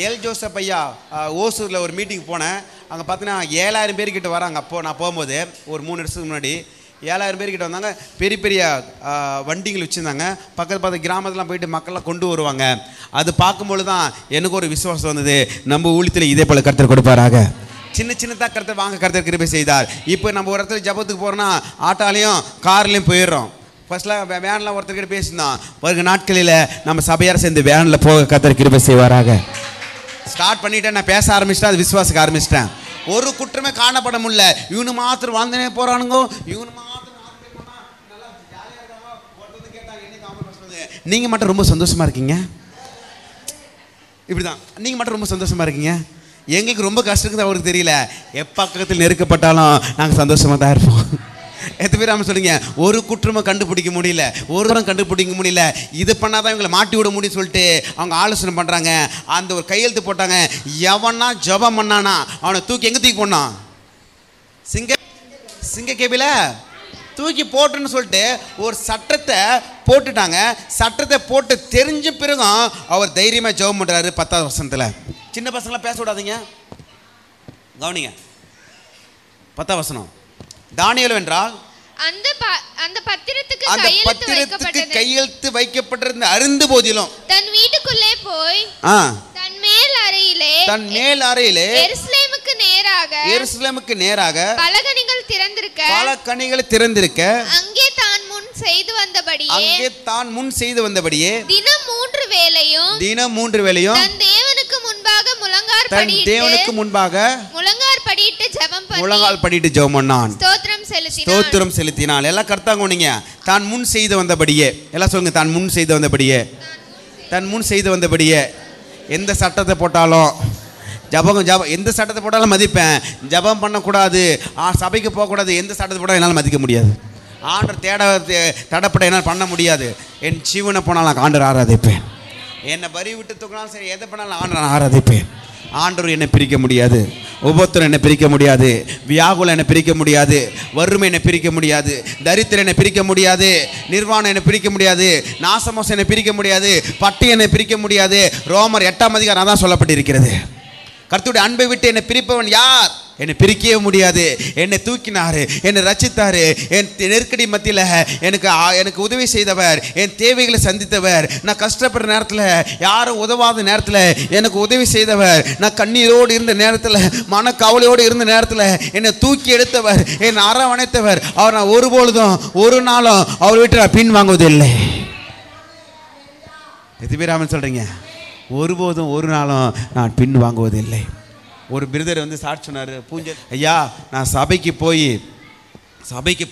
எல் ஜோசப் ஐயா ஓசூரில் ஒரு மீட்டிங் போனேன். அங்கே பார்த்தீங்கன்னா 7000 பேர்கிட்ட வராங்க. அப்போது நான் போகும்போது ஒரு 3 வருஷத்துக்கு முன்னாடி 7000 பேர்கிட்ட வந்தாங்க. பெரிய பெரிய வண்டிகள் வச்சுருந்தாங்க. பக்கத்து கிராமத்துலாம் போயிட்டு மக்கள்லாம் கொண்டு வருவாங்க. அது பார்க்கும்பொழுது தான் எனக்கு ஒரு விசுவாசம் வந்தது, நம்ம ஊழியத்தில் இதே போல் கர்த்தர் கொடுப்பாராக. சின்னதாக கர்த்தர் வாங்க கர்த்தர் கிருபை செய்தார். இப்போ நம்ம ஒரு இடத்துல ஜபத்துக்கு போகிறோன்னா ஆட்டாலையும் கார்லேயும் போயிடுறோம். ஃபர்ஸ்ட்லாம் வேனில் ஒருத்தர்கிட்ட பேசியிருந்தோம். வருகிற நாட்களில் நம்ம சபையார் சேர்ந்து வேனில் போக கர்த்தர் கிருபை செய்வாராக. ஸ்டார்ட் பண்ணிட்டேன், நான் பேச ஆரம்பிச்சிட்டேன், அது விசுவாசிக்க ஆரம்பிச்சிட்டேன். ஒரு குற்றமே காணப்பட முடியல. இவனு மாத்திரம் வாழ்ந்தனே போகிறானுங்கோ, இவனு மாத்திரம் நல்லா ஜாலியாக இருக்காங்க. ஒருத்தர் கேட்டாங்க என்ன காமெடி, நீங்கள் மட்டும் ரொம்ப சந்தோஷமாக இருக்கீங்க. இப்படி தான் நீங்கள் மட்டும் ரொம்ப சந்தோஷமாக இருக்கீங்க. எங்களுக்கு ரொம்ப கஷ்டம் இருக்குது அவருக்கு தெரியல. எப்பக்கத்தில் நெருக்கப்பட்டாலும் நாங்கள் சந்தோஷமாக தான் இருப்போம். எத்தனை பேர் சொல்லுங்க, ஒரு குற்றமும் கண்டுபிடிக்க முடியல, ஒருவரும் கண்டுபிடிக்க முடியல, இது பண்ணாதான் இவங்களை மாட்டி விட முடியும் சொல்லிட்டு அவங்க ஆலோசனை பண்ணுறாங்க. அந்த ஒரு கையெழுத்து போட்டாங்க. எவனா ஜெபம் பண்ணானா அவனை தூக்கி எங்கே தூக்கி போனான்? சிங்க கேபில தூக்கி போட்டுன்னு சொல்லிட்டு ஒரு சட்டத்தை போட்டுட்டாங்க. சட்டத்தை போட்டு தெரிஞ்ச பிறகும் அவர் தைரியமாக ஜெபம் பண்ணுறாரு. 10வது வசனத்தில். சின்ன பசங்களாம் பேச விடாதீங்க, கவனிங்க. 10வது வசனம். தானியேல் என்றால் அந்த பத்திரத்துக்கு கையெழுத்து வைக்கப்பட்டிருந்த அறிந்து போதிலும் தன் வீட்டுக்குள்ளே போய் தன் மேல் அறையிலே எருசலேமுக்கு நேராக பலகணிகள் திறந்திருக்க அங்கே தான் முன் செய்து வந்தபடியே தினம் 3 வேளையும் தன் தேவனுக்கு முன்பாக முழங்கால் படிட்டு ஜெபம் பண்ணான். ஸ்தோத்திரம் செலுத்தினான். எல்லாம் கர்த்தாங்க நீங்க. தான் முன் செய்து வந்தபடியே. எல்லாம் சொல்லுங்க, தான் முன் செய்து வந்தபடியே. தன் முன் செய்து வந்தபடியே. எந்த சட்டத்தை போட்டாலும் ஜபம் எந்த சட்டத்தை போட்டாலும் மதிப்பேன். ஜபம் பண்ணக்கூடாது, சபைக்கு போகக்கூடாது, எந்த சட்டத்தை போட்டாலும் என்னால் மதிக்க முடியாது. ஆண்டர் தடப்பட என்னால் பண்ண முடியாது. என் ஜீவனை போனால் நான் ஆண்டர் ஆராதிப்பேன். என்னை வரி விட்டு தூக்கினாலும் சரி, எதை பண்ணாலும் ஆண்டர் நான் ஆராதிப்பேன். ஆண்டவர் என்னை பிரிக்க முடியாது. உபத்திரம் என்னை பிரிக்க முடியாது. வியாகுலம் என்னை பிரிக்க முடியாது. வறுமை என்னை பிரிக்க முடியாது. தரித்திரம் என்னை பிரிக்க முடியாது. நிர்வாணம் என்னை பிரிக்க முடியாது. நாசமோசம் என்னை பிரிக்க முடியாது. பட்டி என்னை பிரிக்க முடியாது. ரோமர் 8ஆம் அதிகாரம் அதான் சொல்லப்பட்டிருக்கிறது. கர்த்தருடைய அன்பை விட்டு என்னை பிரிப்பவன் யார்? என்னை பிரிக்கவே முடியாது. என்னை தூக்கினார், என்னை ரட்சித்தார். என் நெருக்கடி மத்தியில் எனக்கு உதவி செய்தவர், என் தேவைகளை சந்தித்தவர், நான் கஷ்டப்படுற நேரத்தில், யாரும் உதவாத நேரத்தில் எனக்கு உதவி செய்தவர், நான் கண்ணீரோடு இருந்த நேரத்தில், மனக்கவலையோடு இருந்த நேரத்தில் என்னை தூக்கி எடுத்தவர், என்னை அரவணைத்தவர். அவர் நான் ஒருபொழுதும் ஒரு நாளும் அவர் விட்டு நான் பின் வாங்குவதில்லை. எத்தனை பேர் ஆமென் சொல்கிறீங்க? ஒருபோதும் ஒரு நாளும் நான் பின் வாங்குவதில்லை. ஒரு பிரதர் சாட்சி சொன்னார். ஐயா, நான் சபைக்கு போய் நான் சபைக்கு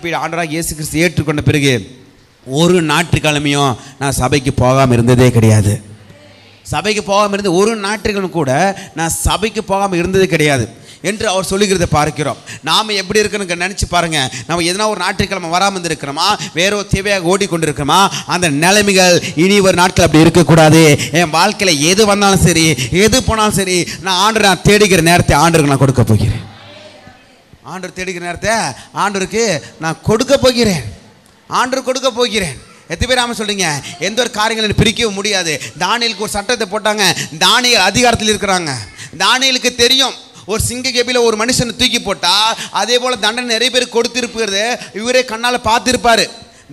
போய் ஆண்டவராகிய இயேசு கிறிஸ்து ஏற்றுக்கொண்ட பிறகு ஒரு ஞாயிற்றுக்கிழமையும் நான் சபைக்கு போகாமல் இருந்ததே கிடையாது. சபைக்கு போகாமல் இருந்து ஒரு ஞாயிற்றுக்கிழமை கூட நான் சபைக்கு போகாமல் இருந்ததே கிடையாது என்று அவர் சொல்லுகிறத பார்க்கிறோம். நாம் எப்படி இருக்குன்னு நினச்சி பாருங்கள். நம்ம எதனா ஒரு ஞாயிற்றுக்கிழமை வராமல் இருந்திருக்கிறோமா, வேற ஒரு தேவையாக ஓடிக்கொண்டிருக்கிறோமா? அந்த நிலைமைகள் இனி ஒரு நாட்கள் அப்படி இருக்கக்கூடாது. என் வாழ்க்கையில் எது வந்தாலும் சரி, எது போனாலும் சரி, நான் தேடுகிற நேரத்தை ஆண்டருக்கு நான் கொடுக்க போகிறேன். ஆண்டவர் தேடுகிற நேரத்தை ஆண்டருக்கு நான் கொடுக்க போகிறேன். ஆண்டவர் கொடுக்க போகிறேன். எத்தனை பேர் ஆமாம் சொல்றீங்க? எந்த ஒரு காரியங்களை பிரிக்கவும் முடியாது. தானியேலுக்கு ஒரு சட்டத்தை போட்டாங்க. தானியேல் அதிகாரத்தில் இருக்கிறாங்க. தானியேலுக்கு தெரியும், ஒரு சிங்க கேபில ஒரு மனுஷனை தூக்கி போட்டா அதே போல தண்டனை நிறைய பேர் கொடுத்திருப்பது இவரே கண்ணால் பார்த்திருப்பாரு.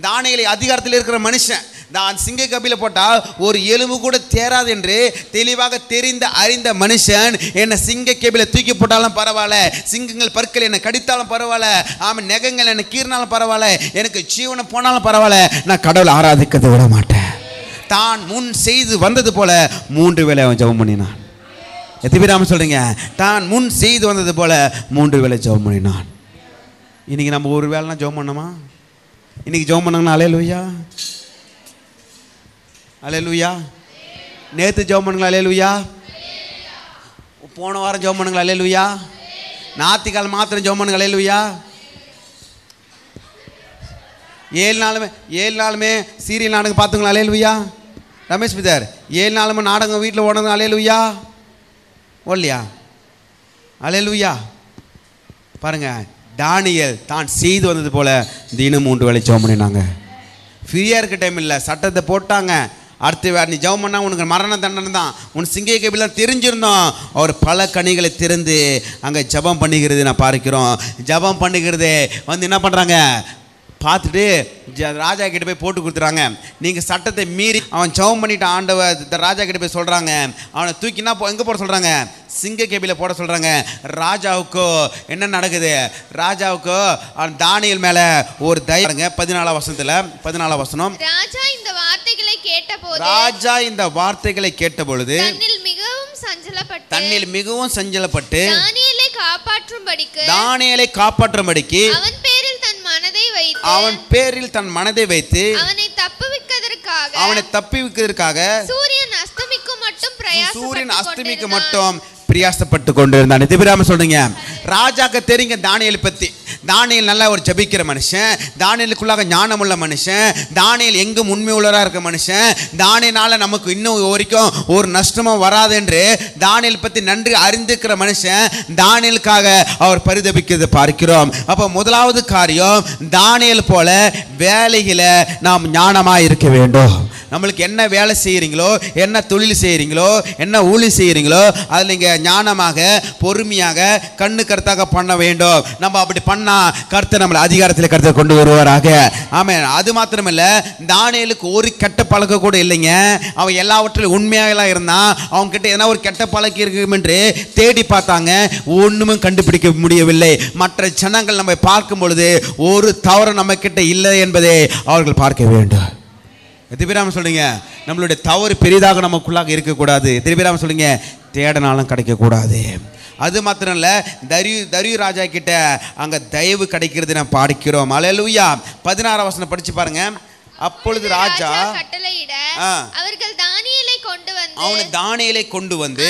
தானியேல் அதிகாரத்தில் இருக்கிற மனுஷன் தான் சிங்க கபில போட்டால் ஒரு எலும்பு கூட தேராது என்று தெளிவாக அறிந்த மனுஷன் என்னை சிங்க கேபில தூக்கி போட்டாலும் பரவாயில்ல, சிங்கங்கள் பற்கள் என்னை கடித்தாலும் பரவாயில்ல, நெகங்கள் என்னை கீறினாலும் பரவாயில்ல, எனக்கு ஜீவனை போனாலும் பரவாயில்ல, நான் கடவுளை ஆராதிக்கிறதை விட மாட்டேன். தான் முன் செய்து வந்தது போல 3 வேளை அவன் ஜெபம் பண்ணினான். எத்தனை பேர் ஆமென் சொல்றீங்க? தான் முன் செய்து வந்தது போல 3 வேளை ஜெபம் பண்ணினான். இன்னைக்கு நம்ம ஒரு வேளைனா ஜெபம் பண்ணோமா? இன்னைக்கு ஜெபம் பண்ணாங்கன்னா அல்லேலூயா, அல்லேலூயா. நேற்று ஜெபம் பண்ணுங்களா? அல்லேலூயா. போன வாரம் ஜெபம் பண்ணுங்களா? அல்லேலூயா. ஞாயிற்றுக்கிழமை மாத்திரம் ஜெபம் பண்ணுங்க. அல்லேலூயா. 7 நாளுமே சீரியல் நாடகம் பார்த்துங்களா? அல்லேலூயா. ரமேஷ் பிதர் 7 நாளுமே நாடகம் வீட்டில் ஓடுங்க. அல்லேலூயா. ஓடலையா? அல்லேலூயா. பாருங்க, தானியேல் தான் செய்து வந்தது போல தினம் 3 வேளை ஜெபம் பண்ணினாங்க. ஃப்ரீயாக இருக்க டைம் இல்லை, சட்டத்தை போட்டாங்க. அடுத்து நீ ஜெபம் பண்ணால் உனக்கு மரண தண்டனை தான். உன் சிங்க கேபிலாம் தெரிஞ்சிருந்தோம். அவர் பல கனிகளை திறந்து அங்கே ஜெபம் பண்ணிக்கிறது நான் பார்க்கிறோம். ஜெபம் பண்ணிக்கிறது என்ன பண்ணுறாங்க பார்த்துட்டு ராஜா கிட்ட போய் போட்டு கொடுத்துறாங்க. நீங்கள் சட்டத்தை மீறி அவன் ஜெபம் பண்ணிட்டு ஆண்டவர் ராஜா கிட்ட போய் சொல்கிறாங்க. அவனை தூக்கினா எங்கே போட சொல்கிறாங்க? சிங்க கேபில போட சொல்கிறாங்க. ராஜாவுக்கோ என்ன நடக்குது? ராஜாவுக்கோ தானியேல் மேலே ஒரு தைரியங்க. 14ஆம் வசனம். ராஜா இந்த வார்த்தைகளை கேட்டபொழுது தன்னில் மிகவும் சஞ்சலப்பட்டு தானியேலை காப்பாற்றும்படிக்கு அவன் பேரில் தன் மனதை வைத்து அவனை தப்புவிப்பதற்காக சூரியன் சூரியன் அஸ்தமிக்கு மட்டும் பிரியாசப்பட்டு கொண்டு இருந்தான். திபிராம சொல்றீங்க. ராஜாக்கு தெரியுங்க தானியேல் பத்தி. தானியேல் நல்லா ஒரு ஜபிக்கிற மனுஷன், தானியேலுக்குள்ளாக ஞானமுள்ள மனுஷன், தானியேல் எங்கும் உண்மை உள்ளவராக இருக்க மனுஷன், தானியேலால நமக்கு இன்னும் வரைக்கும் ஒரு நஷ்டமும் வராது என்று தானியேல் பத்தி நன்றி அறிந்திருக்கிற மனுஷன் தானியேலுக்காக அவர் பரிதபிக்கிறது பார்க்கிறோம். அப்போ முதலாவது காரியம், தானியேல் போல வேலையில நாம் ஞானமாக இருக்க வேண்டும். நம்மளுக்கு என்ன வேலை செய்கிறீங்களோ, என்ன தொழில் செய்கிறீங்களோ, என்ன ஊழி செய்கிறீங்களோ, அதில் நீங்கள் ஞானமாக பொறுமையாக கண்ணு கருத்தாக பண்ண வேண்டும். நம்ம அப்படி பண்ணா கர்த்தர் நம்மளை அதிகாரத்தில் கர்த்தர் கொண்டு வருவாராக. ஆமென். அது மாத்திரமில்ல, தானியேலுக்கு ஒரு கெட்ட பழக்கம் கூட இல்லைங்க. அவன் எல்லாவற்றிலும் உண்மையாக இருந்தான். அவங்க கிட்ட எதனா ஒரு கெட்ட பழக்கம் இருக்கும் என்று தேடி பார்த்தாங்க, ஒண்ணுமே கண்டுபிடிக்க முடியவில்லை. மற்ற ஜனங்கள் நம்ம பார்க்கும் பொழுது ஒரு தவறு நம்ம கிட்ட இல்லை என்பதை அவர்கள் பார்க்க வேண்டும். திருப்பிராம சொல்றீங்க, நம்மளுடைய தவறு பெரிதாக நமக்குள்ளாக இருக்கக்கூடாது. திருப்பிராம சொல்றீங்க, தேடனாலும் கிடைக்கக்கூடாது. அது மாத்திரம் இல்லை, தரியு ராஜா கிட்ட அங்கே தயவு கிடைக்கிறது நான் பார்க்கிறோம். அல்லேலூயா. 16 வசனம் படிச்சு பாருங்க. அப்பொழுது ராஜா கட்டளையிட அவர்கள் தானியேலை கொண்டு வந்து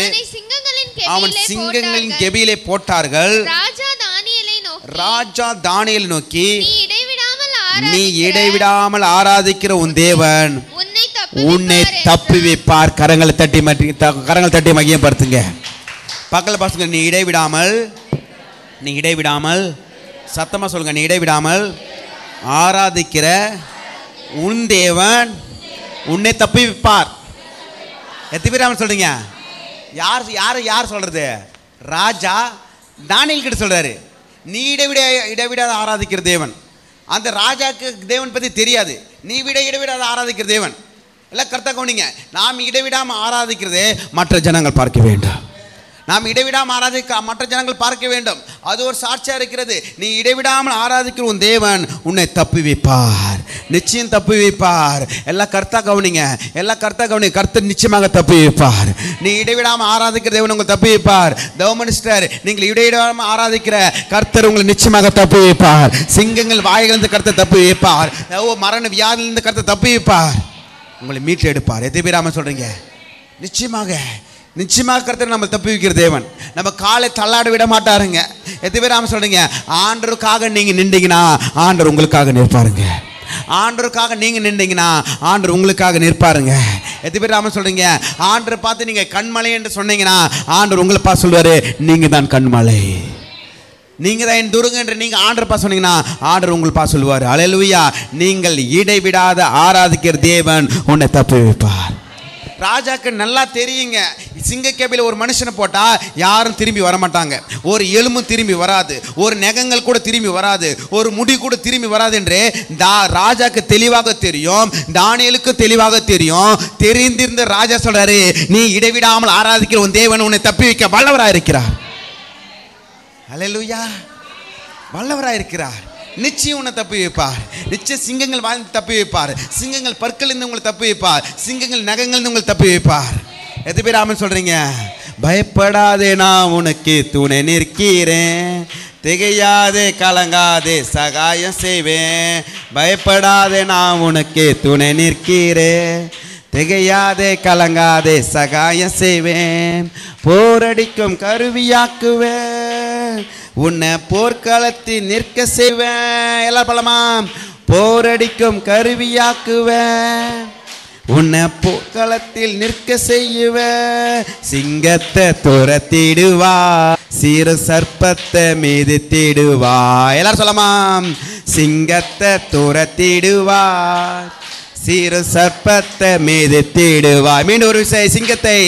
அவன் சிங்கங்களின் கெபியிலே போட்டார்கள். ராஜா தானியேலை நோக்கி, நீ இடைவிடாமல் ஆராதிக்கிற உன் தேவன் உன்னை தப்புவிப்பார். கரங்களை தட்டி மகிமைப்படுத்துங்க. பக்கத்தில் பாசுங்க. நீ இடைவிடாமல் சத்தமா சொல்லுங்க. நீ இடைவிடாமல் ஆராதிக்கிற உன் தேவன் உன்னை தப்புவிப்பார். எத்திபிராமன் சொல்றீங்க. யார் சொல்றது? ராஜா தானியேல் கிட்ட சொல்றாரு, நீ இடைவிடாத ஆராதிக்கிற தேவன். அந்த ராஜாக்கு தேவன் பற்றி தெரியாது. நீ இடைவிடாத ஆராதிக்கிற தேவன் எல்லாம் கர்த்தா கவனிங்க. நாம் இடைவிடாமல் ஆராதிக்கிறதே மற்ற ஜனங்கள் பார்க்க வேண்டும். நாம் இடைவிடாமல் ஆராதிக்க மற்ற ஜனங்கள் பார்க்க வேண்டும். அது ஒரு சாட்சியாக இருக்கிறது. நீ இடைவிடாமல் ஆராதிக்கிற உன் தேவன் உன்னை தப்புவிப்பார், நிச்சயம் தப்புவிப்பார். எல்லாம் கர்த்தா கவனிங்க. கர்த்தர் நிச்சயமாக தப்புவிப்பார். நீ இடைவிடாமல் ஆராதிக்கிற தேவன் உங்களை தப்புவிப்பார். மினிஸ்டர், நீங்கள் இடைவிடாமல் ஆராதிக்கிற கர்த்தர் உங்களை நிச்சயமாக தப்புவிப்பார். சிங்கங்கள் வாயிலிருந்து கர்த்தர் தப்புவிப்பார். மரண வியாதியிலிருந்து கர்த்தர் தப்புவிப்பார். உங்களை மீட்டு எடுப்பார். எதிராம சொல்றீங்க. நிச்சயமாக கர்த்தர் நம்ம தப்பி வைக்கிற தேவன். நம்ம காலை தள்ளாட விட மாட்டாருங்க. எத்தனை பேர் சொல்றீங்க, ஆண்டவருக்காக நீங்க நின்றீங்கன்னா ஆண்டவர் உங்களுக்காக நிற்பாருங்க. ஆண்டவருக்காக நீங்க நின்றீங்கன்னா ஆண்டவர் உங்களுக்காக நிற்பாருங்க. எத்தனை பேர் சொல்றீங்க, ஆண்டரை பார்த்து நீங்க கண்மலை என்று சொன்னீங்கன்னா ஆண்டவர் உங்களை பார்த்து சொல்வாரு, நீங்க தான் கண்மலை, நீங்க தான் என் துருங்க என்று நீங்க ஆண்டரை பார்த்து சொன்னீங்கன்னா ஆண்டவர் உங்களை பார்த்து சொல்லுவாரு. அல்லேலூயா. நீங்கள் இடைவிடாத ஆராதிக்கிற தேவன் உன்னை தப்பி வைப்பார். ராஜாக்கு நல்லா தெரியுங்க, சிங்கக்கேபியில் ஒரு மனுஷனை போட்டா யாரும் திரும்பி வரமாட்டாங்க. ஒரு எலும்பும் திரும்பி வராது, ஒரு நகங்கள் கூட திரும்பி வராது, ஒரு முடி கூட திரும்பி வராது என்று ராஜாக்கு தெளிவாக தெரியும். தானியேலுக்கு தெளிவாக தெரியும். தெரிந்திருந்த ராஜா சொல்றாரு, நீ இடைவிடாமல் ஆராதிக்கிற உன் தேவன் உன்னை தப்பி வைக்க வல்லவராக இருக்கிறார். அல்லேலூயா. வல்லவராக இருக்கிறார். நிச்சயம் உன்னை தப்பி வைப்பார். நிச்சயம் சிங்கங்கள் வாழ்ந்து தப்பி வைப்பார். சிங்கங்கள் பற்களிலிருந்து உங்களை தப்பி வைப்பார். சிங்கங்கள் நகங்கள்ந்து உங்களை தப்பி வைப்பார். எத்தனை பேர் ஆமென் சொல்றீங்க? பயப்படாதே, நான் உனக்கு துணை நிற்கிறேன், திகையாதே கலங்காதே சகாயம் செய்வேன். பயப்படாதே, நான் உனக்கு துணை நிற்கிறேன், திகையாதே கலங்காதே சகாயம் செய்வேன். போரடிக்கும் கருவியாக்குவேன், உன்னை போர்க்களத்தில் நிற்க செய்வேன். எல்லா பலமாம். போரடிக்கும் கருவியாக்குவேன், உன்னை போர்க்களத்தில் நிற்க செய்வேன். சிங்கத்தை துரத்திடுவா, சிறு சர்ப்பத்தை மிதித்திடுவா. எல்லாரும் சொல்லமாம். சிங்கத்தை துரத்திடுவா, சிறு சர்ப்பத்தை மிதித்திடுவா. மீண்டும் ஒரு விஷயம், சிங்கத்தை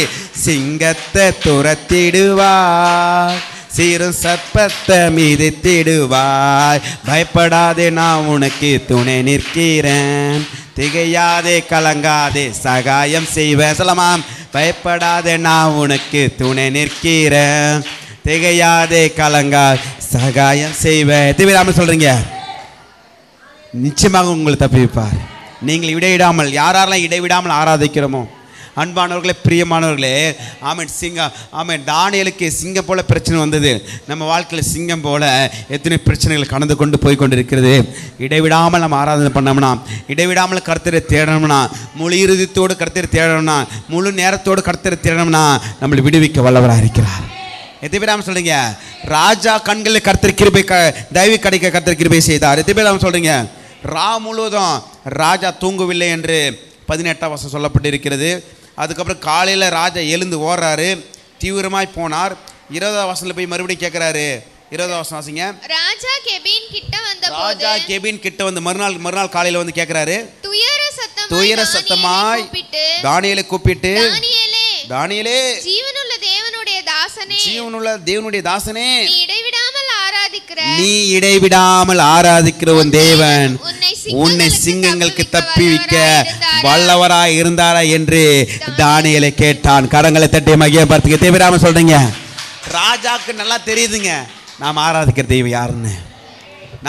துரத்திடுவாய், சிறு சர்ப்பத்தை மிதித்திடுவாய். பயப்படாதே, நான் உனக்கு துணை நிற்கிறேன், திகையாதே கலங்காதே சகாயம் செய்வேன். சொல்லமாம். பயப்படாதே, நான் உனக்கு துணை நிற்கிறேன், திகையாதே கலங்கா சகாயம் செய்வேன். திருவிழாமல் சொல்றீங்க. நிச்சயமாக உங்களை தப்பி வைப்பார். நீங்கள் இடைவிடாமல், யாரெல்லாம் இடைவிடாமல் ஆராதிக்கிறோமோ அன்பானவர்களே, பிரியமானவர்களே, ஆமென். சிங்கம், ஆமென். தானியேலுக்கு சிங்கம் போல பிரச்சனை வந்தது. நம்ம வாழ்க்கையில் சிங்கம் போல எத்தனை பிரச்சனைகள் கடந்து கொண்டு போய் கொண்டிருக்கிறது. இடைவிடாமல் நம்ம ஆராதனை பண்ணோம்னா, இடைவிடாமல் கர்த்தரை தேடணும்னா, முழு இறுதியத்தோடு கர்த்தரை தேடணும்னா, முழு நேரத்தோடு கர்த்தரை தேடணும்னா நம்மளை விடுவிக்க வல்லவராக இருக்கிறார். எத்தனை சொல்றீங்க? ராஜா கண்களில் கர்த்தர் கிருபை, தயவு கிடைக்க கர்த்தர் கிருபை செய்தார். எத்தனை சொல்றீங்க? ரா முழுவதும் ராஜா தூங்கவில்லை என்று 18ஆம் வசனம் சொல்லப்பட்டிருக்கிறது. அதுக்கப்புறம் காலையில் ராஜா எழுந்து ஓடுறாரு, தீவிரமாய் போனார். 20ஆம் வசனத்தில் போய் மறுபடியும் கேட்குறாரு. 20ஆம் வசனம் வாசிங்க. ராஜா கெபின் கிட்ட வந்து மறுநாள் காலையில் வந்து கேட்குறாரு. துயர சத்தமாய் தானியேலை கூப்பிட்டு, தானியேலே, ஜீவனுள்ள தேவனுடைய தாசனே, நீ இடைவிடாமல் ஆராதிக்கிற உன் தேவன் உன்னை சிங்கங்களுக்கு தப்பிவிக்க வல்லவராய் இருந்தாரா என்று தானியேலை கேட்டான். கரங்களை தட்டி மகிமைப்படுத்துங்க. தேவையிடாம சொல்றீங்க. ராஜாக்கு நல்லா தெரியுதுங்க நாம் ஆராதிக்கிற தெய்வம் யாருன்னு.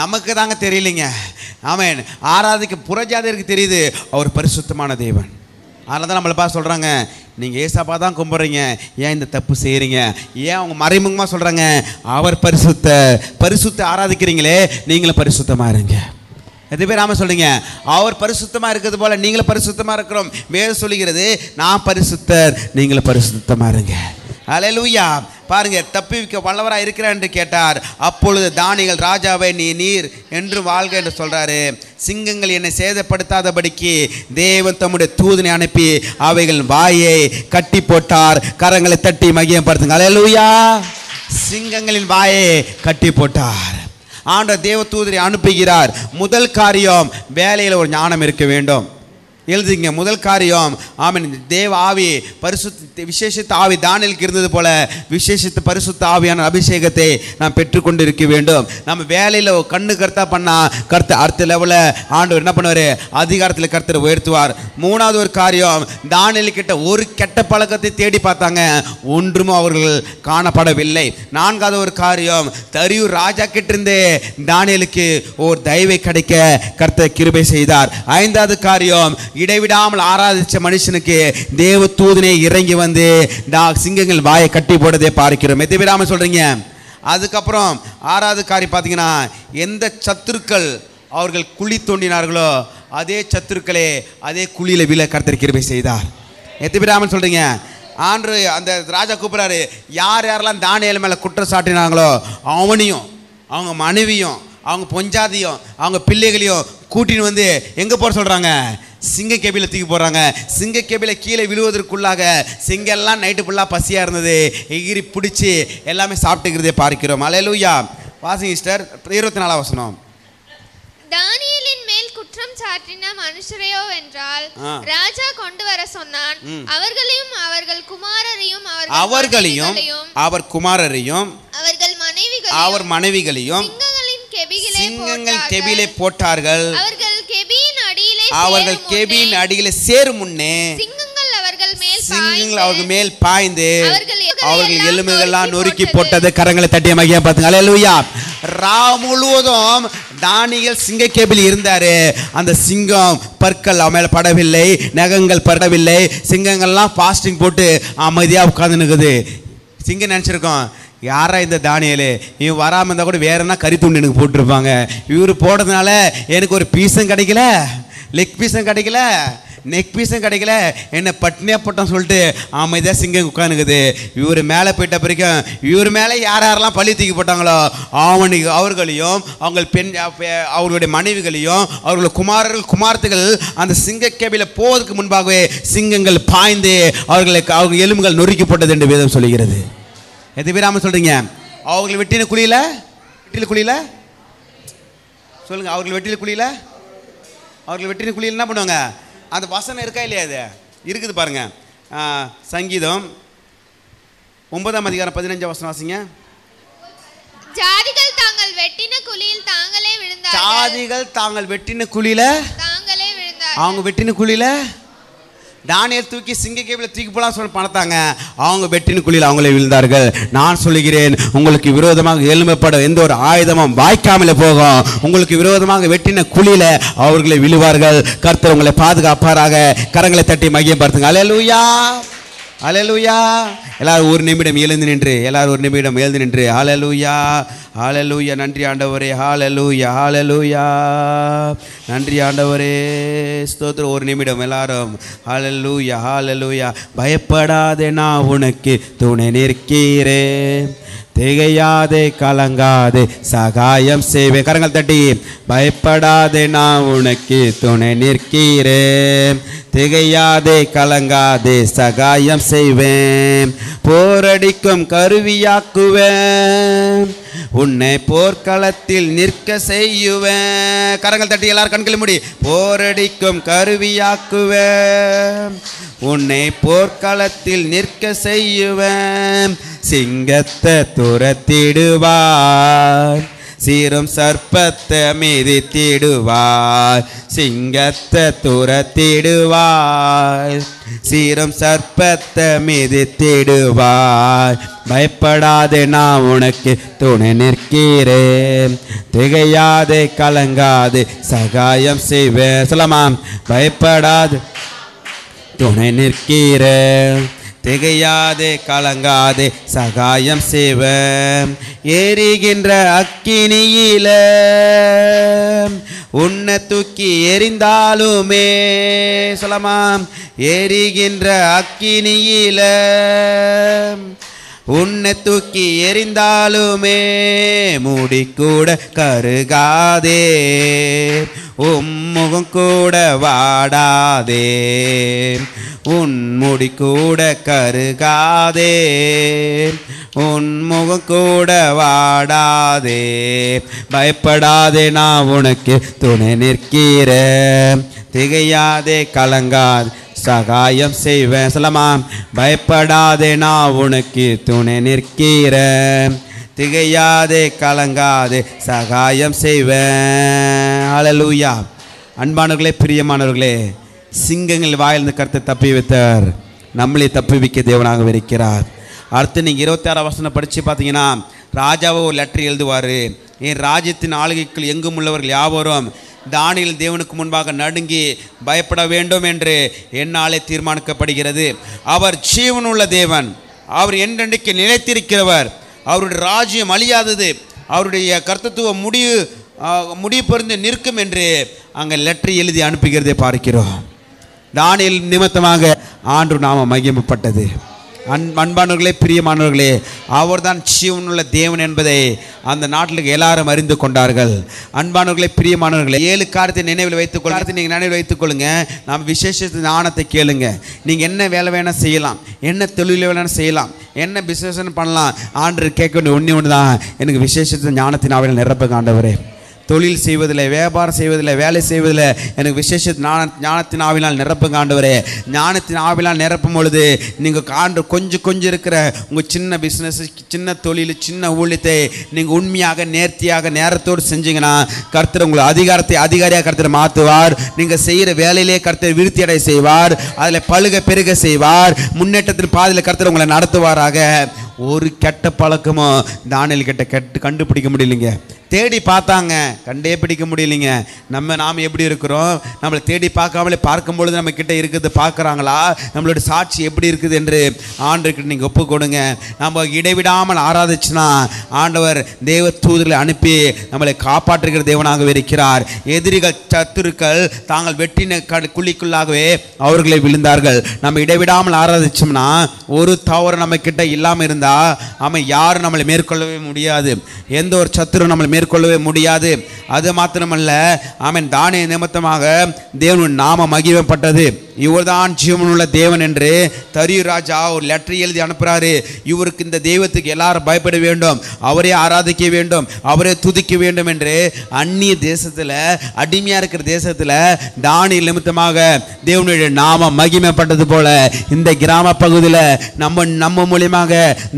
நமக்கு தாங்க தெரியலைங்க. ஆமென். ஆராதிக்க புறஜாதியருக்கு தெரியுது அவர் பரிசுத்தமான தேவன். அதனால தான் நம்மளை பார்த்து சொல்கிறாங்க, நீங்கள் ஏசாப்பா தான் கும்பிட்றீங்க, ஏன் இந்த தப்பு செய்கிறீங்க? ஏன் அவங்க மறைமுகமாக சொல்கிறாங்க, அவர் பரிசுத்த ஆராதிக்கிறீங்களே, நீங்களும் பரிசுத்தமாக இருங்க. எது பேர் ஆமாம் சொல்கிறீங்க? அவர் பரிசுத்தமாக இருக்கிறது போல் நீங்களும் பரிசுத்தமாக இருக்கிறோம். வேறு சொல்லுகிறது, நான் பரிசுத்தர், நீங்களும் பரிசுத்தமாக இருங்க. அல்லேலூயா. பாருங்க, தப்பிவிக்க வல்லவராக இருக்கிறார் என்று கேட்டார். அப்பொழுது தானியேல் ராஜாவை, நீர் என்று வாழ்க என்று சொல்றாரு. சிங்கங்கள் என்னை சேதப்படுத்தாதபடிக்கு தேவன் தம்முடைய தூதனை அனுப்பி அவைகள் வாயை கட்டி போட்டார். கரங்களை தட்டி மகிமைப்படுத்துங்க. அல்லேலூயா. சிங்கங்களின் வாயை கட்டி போட்டார். ஆண்டவர் தேவ தூதரை அனுப்புகிறார். முதல் காரியம், வேலையில் ஒரு ஞானம் இருக்க வேண்டும். எழுதுங்க. முதல் காரியம், ஆமென், தேவ ஆவி, பரிசுத்த விசேஷித்த ஆவி தானியேலுக்கு இருந்தது போல விசேஷித்த பரிசுத்த ஆவியான அபிஷேகத்தை நாம் பெற்றுக்கொண்டு இருக்க வேண்டும். நம்ம வேலையில் கண்ணு கருத்தா பண்ணால் கர்த்தர் அடுத்த லெவலில் ஆண்டவர் என்ன பண்ணுவார்? அதிகாரத்தில் கர்த்தரை உயர்த்துவார். மூணாவது ஒரு காரியம், தானியேல் கிட்ட ஒரு கெட்ட பழக்கத்தை தேடி பார்த்தாங்க, ஒன்றும் அவர்கள் காணப்படவில்லை. நான்காவது ஒரு காரியம், தரியூர் ராஜா கிட்டிருந்தே தானியேலுக்கு ஒரு தயவை கிடைக்க கர்த்தர் கிருபை செய்தார். ஐந்தாவது காரியம், இடைவிடாமல் ஆராதிச்ச மனுஷனுக்கு தேவ தூதனே இறங்கி வந்து சிங்கங்கள் வாயை கட்டி போடுறதே பார்க்கிறோம். எதிராம சொல்றீங்க. அதுக்கப்புறம் ஆறாவது காரியம் பார்த்தீங்கன்னா, எந்த சத்துருக்கள் அவர்கள் குழி தோண்டினார்களோ அதே சத்துருக்களே அதே குழியில விழ கர்த்தர் கிருபை செய்தார். எதிராம சொல்றீங்க. ஆண்டு அந்த ராஜா கூப்பிடுறாரு, யார் யாரெல்லாம் தானியேல் மேல குற்றம் சாட்டினாங்களோ அவனையும் அவங்க மனைவியும் அவங்க பொஞ்சாதியும் அவங்க பிள்ளைகளையும் கூட்டின்னு வந்து எங்கே போட சொல்கிறாங்க? சிங்க கேபியில் தூக்கி போடுறாங்க. சிங்க கேபியில் கீழே விழுவதற்குள்ளாக சிங்கெல்லாம் நைட்டு ஃபுல்லாக பசியாக இருந்தது, எகிரி பிடிச்சி எல்லாமே சாப்பிட்டுக்கிறதே பார்க்கிறோம். அல்லேலூயா. வாசிங்க சிஸ்டர். 24ஆம் வசனம். தானியேலின் மேல் குற்றம் சாட்டின மனுஷரையோ வென்றால் ராஜா கொண்டு வர சொன்னான். அவர்களையும் அவர் குமாரரையும் அவர் மனைவிகளையும் சிங்கங்கள் கெபியிலே போட்டார்கள். அவர்கள் கெபியின் அடியிலே சேரும் முன்னே சிங்கங்கள் அவர்கள் மேல் பாய்ந்து அவர்கள் எலும்புகள்லாம் நொறுக்கி போட்டது. கரங்களை தட்டிய மகிமையா பார்த்துங்க. அல்லேலூயா. ரா முழுவதும் தானியேல் சிங்க கேபில் இருந்தாரு. அந்த சிங்கம் பற்கள் அவன் மேல படவில்லை, நகங்கள் படவில்லை. சிங்கங்கள்லாம் ஃபாஸ்டிங் போட்டு அமைதியாக உட்கார்ந்து நிற்குது. சிங்கம் நினச்சிருக்கோம், யாரா இந்த தானியேல், இவன் வராமல் இருந்தால் கூட வேற என்ன கறி துண்டு எனக்கு போட்டிருப்பாங்க. இவர் போடுறதுனால எனக்கு ஒரு பீஸும் கிடைக்கல, லெக் பீஸும் கிடைக்கல, நெக் பீஸும் கிடைக்கல, என்ன பட்னியா போட்டோம் சொல்லிட்டு அமைதியாக சிங்கம் உட்காந்துக்குது. இவர் மேலே போயிட்ட பிறகும் இவர் மேலே யாரெல்லாம் பழி தூக்கி போட்டாங்களோ அவர்களையும் அவர்களுடைய மனைவிகளையும் அவர்களுடைய குமாரத்துகள் அந்த சிங்க கேபில போவதற்கு முன்பாகவே சிங்கங்கள் பாய்ந்து அவர்கள் எலும்புகள் நொறுக்கி போட்டது என்று வேதம் சொல்லுகிறது. எது பேராம சொல்றீங்க? அவர்கள் வெட்டின குழியில சொல்லுங்க. அவர்கள் வெட்டின குழியில் என்ன பண்ணுவாங்க? அந்த வசனம் இருக்கா இல்லையா? அது இருக்குது பாருங்க. சங்கீதம் 9ஆம் அதிகாரம் 15ஆம் வசனம் வாசிங்க. ஜாதிகள் தாங்கள் வெட்டின குழியில் தாங்களே விழுந்தார்கள். ஜாதிகள் தாங்கள் வெட்டின குழியில அவங்க வெட்டின குழியில தானியேல் தூக்கி சிங்கக்கேபில் தூக்கி போலாம் சொல்லி பார்த்தாங்க. அவங்க வெட்டின குழியில் அவங்களே விழுந்தார்கள். நான் சொல்லுகிறேன், உங்களுக்கு விரோதமாக எழும்பப்படும் எந்த ஒரு ஆயுதமும் வாய்க்காமலே போகும். உங்களுக்கு விரோதமாக வெட்டின குழியில அவர்களை விழுவார்கள். கர்த்தர் உங்களை பாதுகாப்பாராக. கரங்களை தட்டி மகிமைப்படுத்துங்க. அல்லேலூயா, அல்லேலூயா. எல்லாரும் ஒரு நிமிடம் எழுந்து நின்று, எல்லாரும் ஒரு நிமிடம் எழுந்து நின்று ஹல்லேலூயா, ஹல்லேலூயா. நன்றி ஆண்டவரே, ஹல்லேலூயா, ஹல்லேலூயா. நன்றி ஆண்டவரே, ஸ்தோத்திரம். ஒரு நிமிடம் எல்லாரும் ஹல்லேலூயா, ஹல்லேலூயா. பயப்படாதே, நான் உனக்கு துணை நிற்கிறேன், திகையாதே கலங்காதே சகாயம் செய்வேன். கரங்கள் தட்டி, பயப்படாதே, நான் உனக்கு துணை நிற்கிறேன், திகையாதே கலங்காதே சகாயம் செய்வேன், போரடிக்கும் கருவியாக்குவேன், உன்னை போர்க்களத்தில் நிற்க செய்யுவேன். கரங்கள் தட்டி எல்லாரும் கண்களை மூடி, போரடிக்கும் கருவியாக்குவேன், உன்னை போர்க்களத்தில் நிற்க செய்யுவேன், சிங்கத்தை துரத்திடுவார், சீரும் சர்ப்பத்தை மிதித்திடுவார், சிங்கத்தை துரத்திடுவார், சீரும் சர்ப்பத்தை மிதித்திடுவார், பயப்படாதே, நான் உனக்கு துணை நிற்கிறேன், திகையாதே கலங்காதே சகாயம் செய்வேன். சொல்லமா, பயப்படாது துணை நிற்கிறேன், திகையாதே கலங்காதே சகாயம் செய்வேன், எரிகின்ற அக்கினியில உன்னை தூக்கி எரிந்தாலுமே. சொல்லமா, எரிகின்ற அக்கினியில உன்னை தூக்கி எரிந்தாலுமே மூடி கூட கருகாதே, முகம் கூட வாடாதே, உன் முடி கூட கருகாதே, உன் முகம் கூட வாடாதே, பயப்படாதே, நான் உனக்கு துணை நிற்கிறேன், திகையாதே கலங்காதே சகாயம் செய்வேன். சொல்லமா, பயப்படாதே, நான் உனக்கு துணை நிற்கிறேன், திகையாதே கலங்காதே சகாயம் செய்வேன். ஹல்லேலூயா. அன்பானவர்களே, பிரியமானவர்களே, சிங்கங்கள் வாயிலிருந்து கர்த்தர் தப்பி வைத்தார், நம்மளே தப்பி வைக்க தேவனாக இருக்கிறார். அடுத்து நீங்கள் 26 வசனம் படித்து பார்த்தீங்கன்னா, ராஜாவை ஒரு லெட்டர் எழுதுவார். என் ராஜ்யத்தின் ஆளுகைக்குள் எங்கும் உள்ளவர்கள் யாவரும் தானியேல் தேவனுக்கு முன்பாக நடுங்கி பயப்பட வேண்டும் என்று என்னாலே தீர்மானிக்கப்படுகிறது. அவர் ஜீவனுள்ள தேவன், அவர் என்றென்றைக்கு நிலைத்திருக்கிறவர், அவருடைய ராஜ்யம் அழியாதது, அவருடைய கர்த்தத்துவ முடிவு பொருந்து நிற்கும் என்று அங்கே லெட்டர் எழுதி அனுப்புகிறதை பார்க்கிறோம். தானியேல் நிமித்தமாக ஆண்டு நாம மகிமைப்பட்டது. அன்பானவர்களே, பிரியமானவர்களே, அவர்தான் ஜீவனுள்ள தேவன் என்பதை அந்த நாட்டில் எல்லாரும் அறிந்து கொண்டார்கள். அன்பானவர்களே, பிரியமானவர்களே, 7 காரியத்தை நினைவில் வைத்துக்கொள்ள, நீங்கள் நினைவில் வைத்துக்கொள்ளுங்க. நாம் விசேஷ ஞானத்தை கேளுங்க. நீங்கள் என்ன வேலை வேணால் செய்யலாம், என்ன தொழில் வேணாலும் செய்யலாம், என்ன பிஸ்னஸ் பண்ணலாம். ஆண்டவர் கேட்க வேண்டிய ஒன்று தான், எனக்கு விசேஷ ஞானத்தின் ஆவியில் நிரப்புங்க ஆண்டவரே. தொழில் செய்வதில், வியாபாரம் செய்வதில், வேலை செய்வதில் எனக்கு விசேஷ ஞானத்தின் ஆவினால் நிரப்புங்க ஆண்டவரே. ஞானத்தின் ஆவினால் நிரப்பும் பொழுது நீங்கள் கொஞ்சம் இருக்கிற உங்கள் சின்ன பிஸ்னஸ், சின்ன தொழில், சின்ன ஊழியத்தை நீங்கள் உண்மையாக நேர்த்தியாக நேரத்தோடு செஞ்சீங்கன்னா கர்த்தர் உங்களை அதிகாரியாக கர்த்தர் மாற்றுவார். நீங்கள் செய்கிற வேலையிலே கர்த்தர் விருத்தி அடைய செய்வார், அதில் பழுக பெருக செய்வார், முன்னேற்றத்தின் பாதையில் கர்த்தர் உங்களை நடத்துவாராக. ஒரு கெட்ட பழக்கமும் தானியேல் கிட்ட கண்டுபிடிக்க முடியலைங்க. தேடி பார்த்தாங்க, கண்டே பிடிக்க முடியலைங்க. நாம் எப்படி இருக்கிறோம், நம்மளை தேடி பார்க்காமலே பார்க்கும்பொழுது நம்ம கிட்ட இருக்குது பார்க்குறாங்களா, நம்மளோட சாட்சி எப்படி இருக்குது என்று ஆண்டவர்கிட்ட நீங்கள் ஒப்பு கொடுங்க. நம்ம இடைவிடாமல் ஆராதிச்சுனா ஆண்டவர் தேவ தூதர்களை அனுப்பி நம்மளை காப்பாற்றுகிற தேவனாகவே இருக்கிறார். எதிரிகள் சத்துருக்கள் தாங்கள் வெட்டின குழிக்குள்ளாகவே அவர்களை விழுந்தார்கள். நம்ம இடைவிடாமல் ஆராதிச்சோம்னா ஒரு தவறு நம்ம கிட்ட இல்லாமல் இருந்தால் அவன் யாரும் நம்மளை மேற்கொள்ளவே முடியாது, எந்த ஒரு சத்துரும் நம்மளை மேற்கொள்ளவே முடியாது. அது மாத்திரமல்ல, ஆமென், தானியேல் நிமித்தமாக தேவனுடைய நாம மகிமைப்பட்டது. இவர்தான் ஜீவனுள்ள தேவன் என்று தரியு ராஜா ஒரு லெட்டர் எழுதி அனுப்புகிறாரு. இவருக்கு, இந்த தெய்வத்துக்கு எல்லாரும் பயப்பட வேண்டும், அவரே ஆராதிக்க வேண்டும், அவரே துதிக்க வேண்டும் என்று அந்நிய தேசத்தில், அடிமையாக இருக்கிற தேசத்தில் தானியேல் நிமித்தமாக தேவனுடைய நாம மகிமைப்பட்டது போல இந்த கிராம பகுதியில் நம்ம மூலியமாக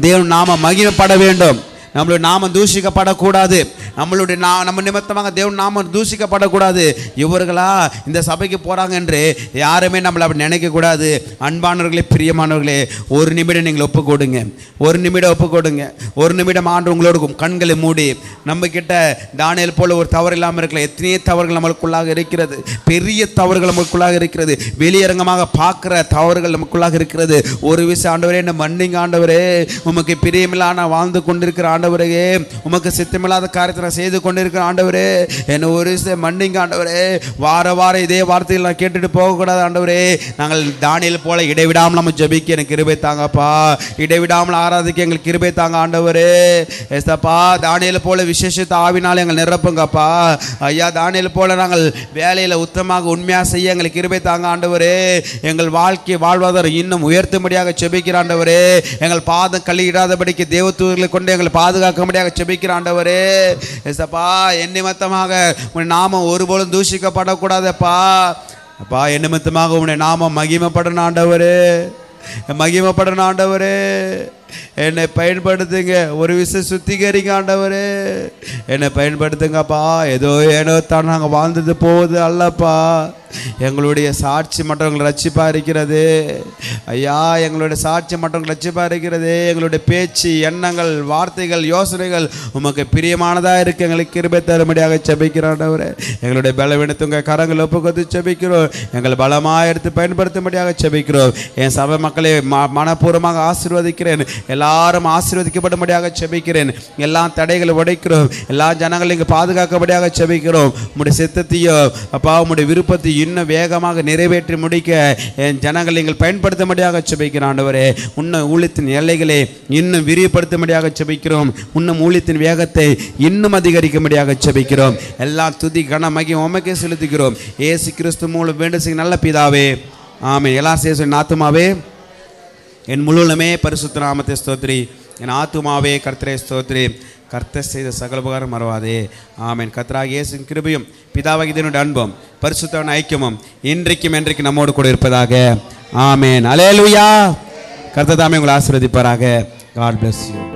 தேவன் நாம மகிமைப்பட வேண்டும். நம்மளுடைய நாமம் தூஷிக்கப்படக்கூடாது. நம்ம நிமித்தமாக தேவன் நாமம் தூஷிக்கப்படக்கூடாது. இவர்களா இந்த சபைக்கு போகிறாங்க என்று யாருமே நம்மளை அப்படி நினைக்கக்கூடாது. அன்பானவர்களே, பிரியமானவர்களே, ஒரு நிமிடம் நீங்கள் ஒப்பு கொடுங்க. ஒரு நிமிடம் ஒப்பு கொடுங்க. ஒரு நிமிடம் ஆண்டு உங்களோட கண்களை மூடி, நம்ம கிட்ட தானியேல் போல ஒரு தவறு இல்லாமல் இருக்கலாம். எத்தனையோ தவறுகள் நம்மளுக்குள்ளாக இருக்கிறது. பெரிய தவறுகள் நமக்குள்ளாக இருக்கிறது. வெளியரங்கமாக பார்க்குற தவறுகள் நமக்குள்ளாக இருக்கிறது. ஒரு விஷயம், ஆண்டவரே என்ன மன்னிங்க ஆண்டவரே, உமக்கு பிரியமில்லாத நான் வாழ்ந்து கொண்டிருக்கிற ஆண்டவரே, உமக்கு சித்தமில்லாத காரியத்தை நான் செய்து கொண்டிருக்கிற ஆண்டவரே, என்ன ஒரு விஷயம் மன்னிங்க ஆண்டவரே. வாரம் இதே வார்த்தைகள் நான் கேட்டுட்டு போகக்கூடாது ஆண்டவரே. நாங்கள் தானியேல் போல இடைவிடாமல் நம்ம ஜெபிக்க எனக்கு கிருபை தாங்கப்பா. இடைவிடாமல் ஆராதிக்க எங்களுக்கு கிருபை தாங்க ஆண்டவரே. ஏசப்பா, தானியேல் போல விசேஷத்த ஆவினால் எங்கள் நிரப்புங்கப்பா. ஐயா, தானியேல் போல நாங்கள் வேலையில் உத்தமாக உண்மையாக செய்ய எங்களுக்கு கிருபை தாங்க ஆண்டவரே. எங்கள் வாழ்க்கை வாழ்வாதாரம் இன்னும் உயர்த்தும்படியாக ஜெபிக்கிற ஆண்டவரே. எங்கள் பாதம் கழுவிடாதபடிக்கு தேவதூதர்களை கொண்டு எங்களை பாதுகாக்கும்படியாக ஜெபிக்கிற ஆண்டவரே. ஏசப்பா, என் நிமித்தமாக உன் நாமம் ஒருபோதும் தூஷிக்கப்படக்கூடாதப்பா. அப்பா, என் நிமித்தமாக உன்னுடைய நாமம் மகிமைப்படணும் ஆண்டவரே, மகிமைப்படணும் ஆண்டவரே. என்னை பயன்படுத்துங்க. ஒரு விஷயம் சுத்திகரிங்க ஆண்டவரே, என்னை பயன்படுத்துங்கப்பா. ஏனோ தான் நாங்கள் வாழ்ந்தது போகுது அல்லப்பா. எங்களுடைய சாட்சி மற்றவங்களை ரட்சிப்பாக இருக்கிறது ஐயா. எங்களுடைய சாட்சி மற்றவங்களை ரட்சிப்பாக இருக்கிறது. எங்களுடைய பேச்சு, எண்ணங்கள், வார்த்தைகள், யோசனைகள் உமக்கு பிரியமானதாக இருக்கு. எங்களுக்கு கிருபை தரும்படியாக ஜெபிக்கிறோம் ஆண்டவரே. எங்களுடைய பலவீனத்துங்க கரங்கள் ஒப்புக்கொண்டு ஜெபிக்கிறோம். எங்களை பலமாக எடுத்து பயன்படுத்தும்படியாக ஜெபிக்கிறோம். என் சபை மக்களை மனப்பூர்வமாக ஆசீர்வதிக்கிறேன். எல்லாரும் ஆசீர்வதிக்கப்படும்படியாக ஜெபிக்கிறேன். எல்லா தடைகளை உடைக்கிறோம். எல்லா ஜனங்களும் இங்கே பாதுகாக்கப்படியாக ஜெபிக்கிறோம். உம்முடைய சித்தத்தையோ அப்பா, உம்முடைய விருப்பத்தை இன்னும் வேகமாக நிறைவேற்றி முடிக்க என் ஜனங்களை நீங்கள் பயன்படுத்தும்படியாக ஜெபிக்கிறோம் ஆண்டவரே. இன்னும் ஊழியத்தின் எல்லைகளை இன்னும் விரிவுபடுத்தும்படியாக ஜெபிக்கிறோம். இன்னும் ஊழியத்தின் வேகத்தை இன்னும் அதிகரிக்கும்படியாக ஜெபிக்கிறோம். எல்லா துதி கன மகிமை உமக்கே செலுத்துகிறோம். இயேசு கிறிஸ்து மூலம் வேண்டுகிற நல்ல பிதாவே, ஆமென். எல்லா சேசுவின் ஆத்துமாவே என் முழுவதுமே பரிசுத்த நாமத்தை ஸ்தோத்திரி. என் ஆத்துமாவே கர்த்தரை ஸ்தோத்திரி. கர்த்தர் செய்த சகல உபகாரம் மறவாதே. ஆமென். கர்த்தராகிய இயேசுவின் கிருபையும் பிதாவாகிய தேவனுடைய அன்பும் பரிசுத்தமான ஐக்கியமும் இன்றைக்கும் என்றைக்கும் நம்மோடு கூட இருப்பதாக. ஆமென். அல்லேலூயா. கர்த்தர் தாமே உங்களை ஆசீர்வதிப்பாராக. God bless you.